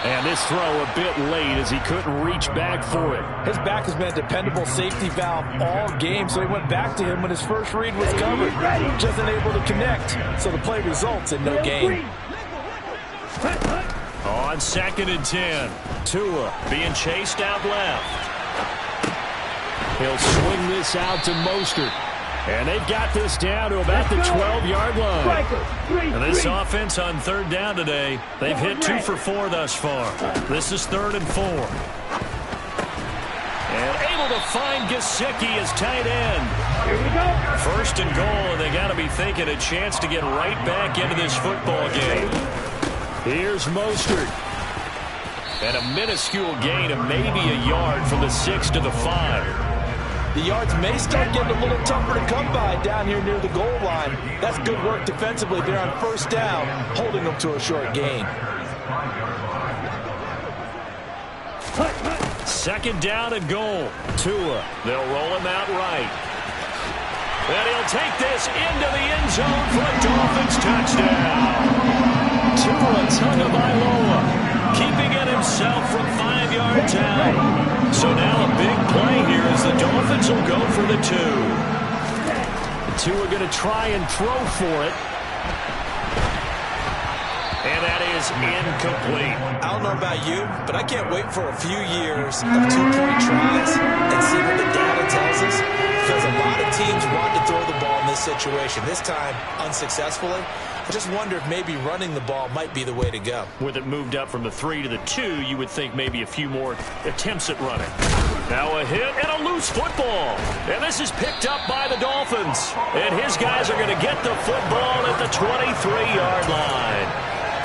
And this throw a bit late as he couldn't reach back for it. His back has been a dependable safety valve all game, so he went back to him when his first read was covered. Just unable to connect, so the play results in no gain. On 2nd and 10, Tua being chased out left. He'll swing this out to Mostert. And they've got this down to about the 12-yard line. And this offense on 3rd down today, they've hit 2 for 4 thus far. This is 3rd and 4. And able to find Gesicki as tight end. Here we go. 1st and goal, and they got to be thinking a chance to get right back into this football game. Here's Mostert. And a minuscule gain of maybe a yard from the 6 to the 5. The yards may start getting a little tougher to come by down here near the goal line. That's good work defensively there on 1st down, holding them to a short gain. 2nd down and goal. Tua, they'll roll him out right. And he'll take this into the end zone for a Dolphins touchdown. Tua Tagovailoa, keeping it himself from 5 yards out. So now a big play here as the Dolphins will go for the 2. Tua going to try and throw for it. And that is incomplete. I don't know about you, but I can't wait for a few years of 2-point tries and see what the data tells us. Because a lot of teams want to throw the ball in this situation. This time, unsuccessfully. I just wonder if maybe running the ball might be the way to go. With it moved up from the 3 to the 2, you would think maybe a few more attempts at running. Now a hit and a loose football. And this is picked up by the Dolphins. And his guys are going to get the football at the 23-yard line.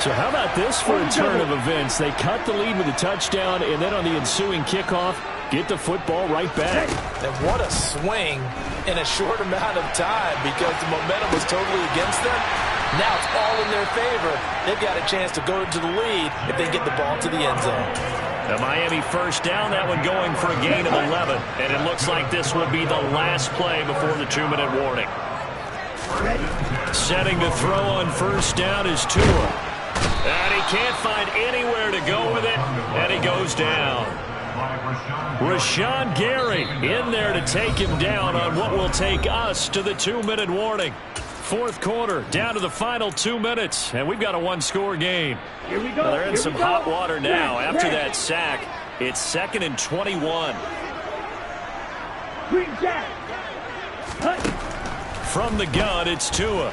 So how about this for a turn of events? They cut the lead with a touchdown, and then on the ensuing kickoff, get the football right back. And what a swing in a short amount of time because the momentum was totally against them. Now it's all in their favor. They've got a chance to go into the lead if they get the ball to the end zone. The Miami 1st down, that one going for a gain of 11. And it looks like this will be the last play before the 2-minute warning. Setting to throw on 1st down is Tua. And he can't find anywhere to go with it, and he goes down. Rashawn Gary in there to take him down on what will take us to the 2-minute warning. 4th quarter, down to the final 2 minutes, and we've got a 1-score game. Here we go. Well, they're in some hot water now. After that sack, it's 2nd and 21. Green Jack. From the gun, it's Tua.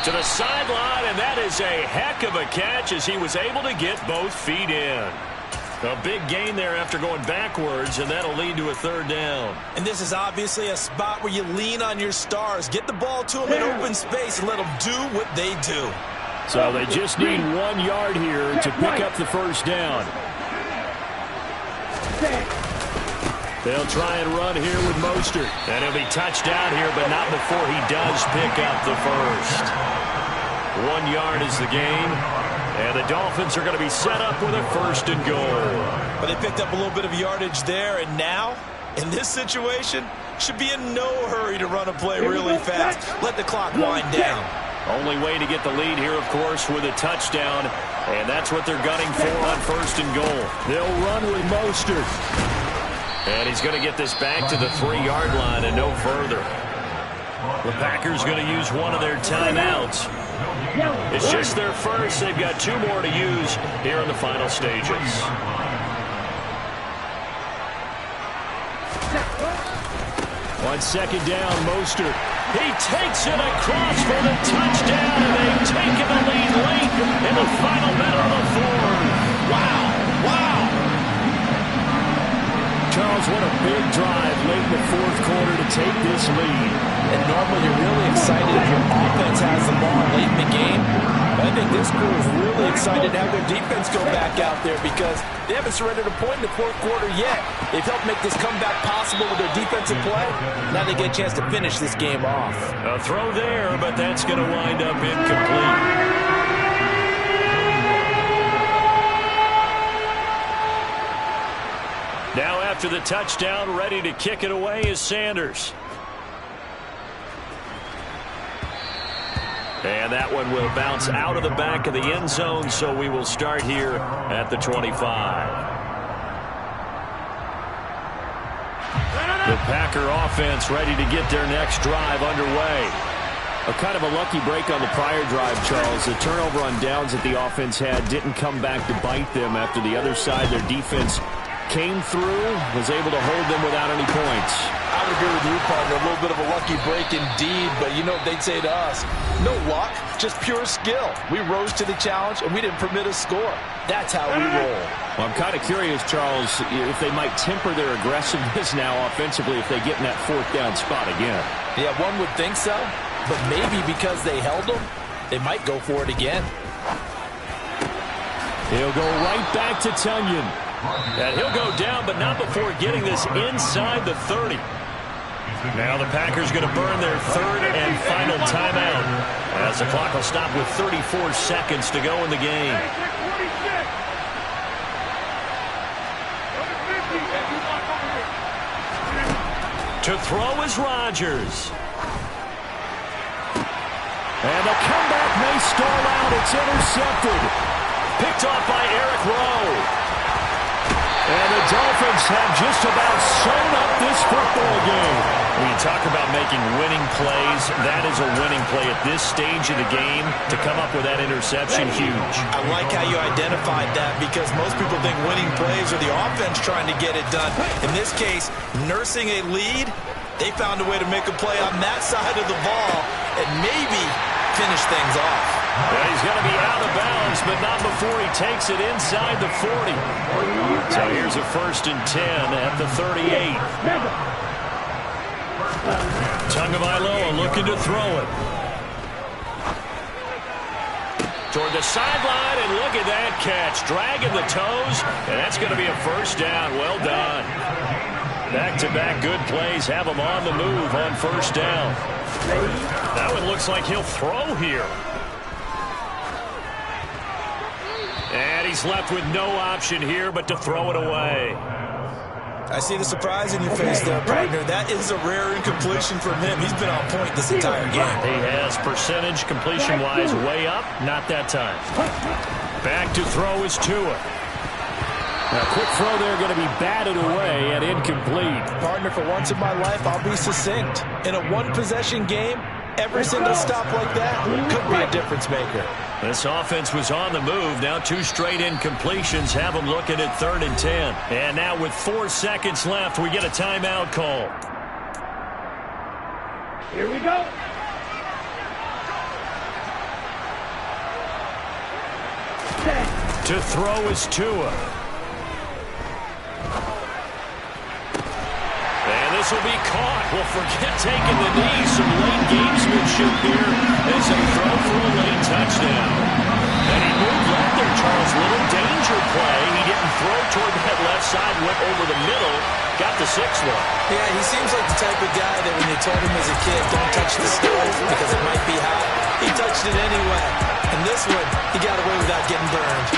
To the sideline, and that is a heck of a catch as he was able to get both feet in. A big gain there after going backwards, and that'll lead to a 3rd down. And this is obviously a spot where you lean on your stars. Get the ball to them in open space and let them do what they do. So they just need 1 yard here to pick up the 1st down. They'll try and run here with Mostert. And he'll be touched down here, but not before he does pick up the 1st. 1 yard is the gain. And the Dolphins are going to be set up with a 1st and goal. But they picked up a little bit of yardage there, and now, in this situation, should be in no hurry to run a play really fast. Let the clock wind down. Only way to get the lead here, of course, with a touchdown. And that's what they're gunning for on 1st and goal. They'll run with Mostert. And he's going to get this back to the 3-yard line and no further. The Packers going to use one of their timeouts. It's just their first. They've got 2 more to use here in the final stages. On 2nd down, Mostert. He takes it across for the touchdown, and they've taken the lead late in the final minute of the 4th. Wow. Charles, what a big drive late in the 4th quarter to take this lead. And normally you're really excited if your offense has the ball late in the game. But I think this crew is really excited to have their defense go back out there because they haven't surrendered a point in the 4th quarter yet. They've helped make this comeback possible with their defensive play. Now they get a chance to finish this game off. A throw there, but that's going to wind up incomplete. Now after the touchdown, ready to kick it away is Sanders. And that one will bounce out of the back of the end zone, so we will start here at the 25. The Packer offense ready to get their next drive underway. A kind of a lucky break on the prior drive, Charles. The turnover on downs that the offense had didn't come back to bite them after the other side. Their defense came through, was able to hold them without any points. I would agree with you, partner. A little bit of a lucky break indeed, but you know what they'd say to us? No luck, just pure skill. We rose to the challenge, and we didn't permit a score. That's how we roll. Well, I'm kind of curious, Charles, if they might temper their aggressiveness now offensively if they get in that fourth down spot again. Yeah, one would think so, but maybe because they held them, they might go for it again. He'll go right back to Tunyon. And he'll go down, but not before getting this inside the 30. Now the Packers going to burn their third and final timeout as the clock will stop with 34 seconds to go in the game. To throw is Rodgers. And the comeback may stall out. It's intercepted. Picked off by Eric Rowe. And the Dolphins have just about sewn up this football game. When you talk about making winning plays, that is a winning play at this stage of the game. To come up with that interception, huge. I like how you identified that because most people think winning plays are the offense trying to get it done. In this case, nursing a lead, they found a way to make a play on that side of the ball and maybe finish things off. Well, he's going to be out of bounds, but not before he takes it inside the 40. So here's a 1st and 10 at the 38. Tagovailoa looking to throw it. Toward the sideline, and look at that catch. Dragging the toes, and that's going to be a 1st down. Well done. Back-to-back good plays have him on the move on 1st down. That one looks like he'll throw here. And he's left with no option here but to throw it away. I see the surprise in your face there, partner. That is a rare incompletion from him. He's been on point this entire game. He has percentage completion-wise way up. Not that time. Back to throw is Tua. A quick throw there going to be batted away and incomplete. Partner, for once in my life, I'll be succinct. In a one-possession game, every single stop like that could be a difference maker. This offense was on the move. Now 2 straight incompletions have them looking at 3rd and 10. And now with 4 seconds left, we get a timeout call. Here we go. To throw is Tua. And this will be caught. Well, forget taking the knee. Some late gamesmanship here as they throw for a late touchdown. And he moved left there, Charles. Little danger play. He didn't throw toward that left side. Went over the middle. Got the 6th one. Yeah, he seems like the type of guy that when you told him as a kid, don't touch the stove because it might be hot, he touched it anyway. And this one, he got away without getting burned.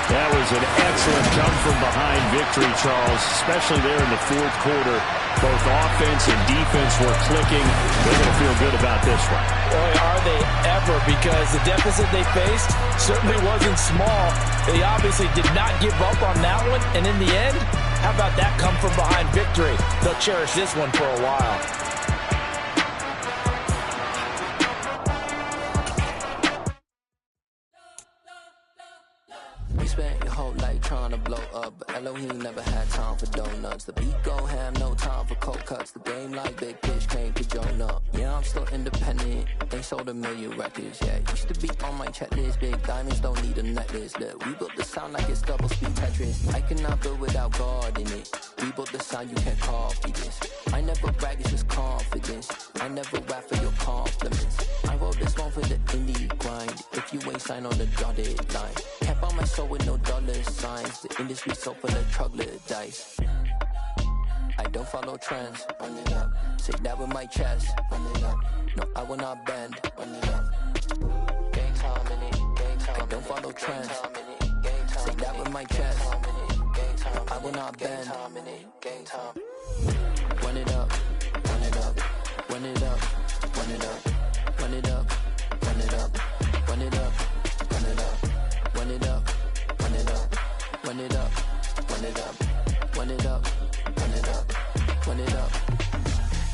That was an excellent come-from-behind victory, Charles, especially there in the 4th quarter. Both offense and defense were clicking. They're going to feel good about this one. Boy, are they ever, because the deficit they faced certainly wasn't small. They obviously did not give up on that one, and in the end, how about that come-from-behind victory? They'll cherish this one for a while. Spent your whole life trying to blow up, but Elohim never had time for donuts. The beat go ham, no time for cold cuts. The game like Big Fish came to join up. Yeah, I'm still independent. They sold 1 million records. Yeah, used to be on my checklist. Big diamonds don't need a necklace. Look, we built the sound like it's double speed Tetris. I cannot build without God in it. We built the sound, you can't copy this. I never brag, it's just confidence. I never rap for your compliments. I wrote this one for the indie grind. If you ain't signed on the dotted line, can't buy my soul with no dollar signs. The industry so full of troglodytes. I don't follow trends. Run it up. Say that with my chest. Run it up. No, I will not bend. Run it up. Gang time in it. Gang time. I don't follow trends. Say that with my chest. I will not bend. Gang time. Run it up. Run it up. Run it up. Run it up. Run it up.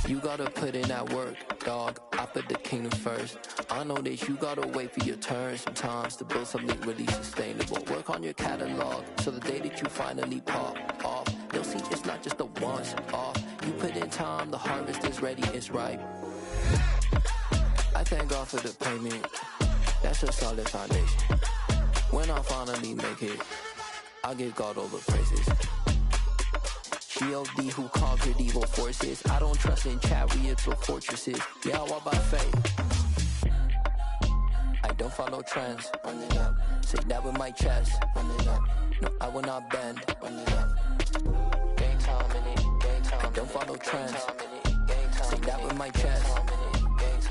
You gotta put in that work, dog. I put the kingdom first. I know that you gotta wait for your turn sometimes to build something really sustainable. Work on your catalog, so the day that you finally pop off, they'll see it's not just a once off. You put in time, the harvest is ready, it's ripe. I thank God for the payment, that's a solid foundation. When I finally make it, I give God all the praises. G.O.D. who conquered evil forces. I don't trust in chariots or fortresses. Yeah, I walk by faith. I don't follow trends. Run it up. Say that with my chest. Run it up. No, I will not bend. Run it up. Gang time in it. Gang time. I don't follow trends. Say that with my chest.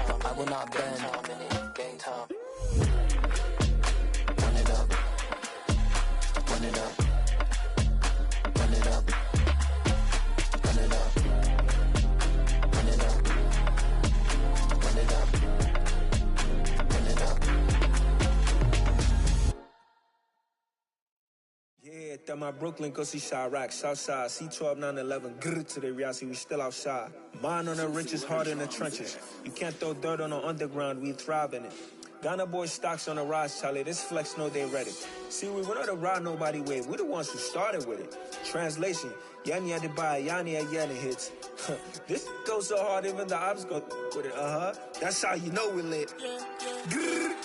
No, I will not bend. Gang time. Run it up. Run it up. Run it up. Run it up. Run it up. Run it up. Run it up. Yeah, that my Brooklyn, go see Chirac, Southside, C12, 911, grr to the reality, we still outside. Mine on the riches, hard in the trenches. You can't throw dirt on the underground, we thrive in it. Ghana boys stocks on the rise, Charlie. This flex know they ready. See, we not the ride nobody wave. We the ones who started with it. Translation: Yanni had to buy, Yanni had Yanni hits. This goes so hard, even the ops go with it. That's how you know we lit. Grrr.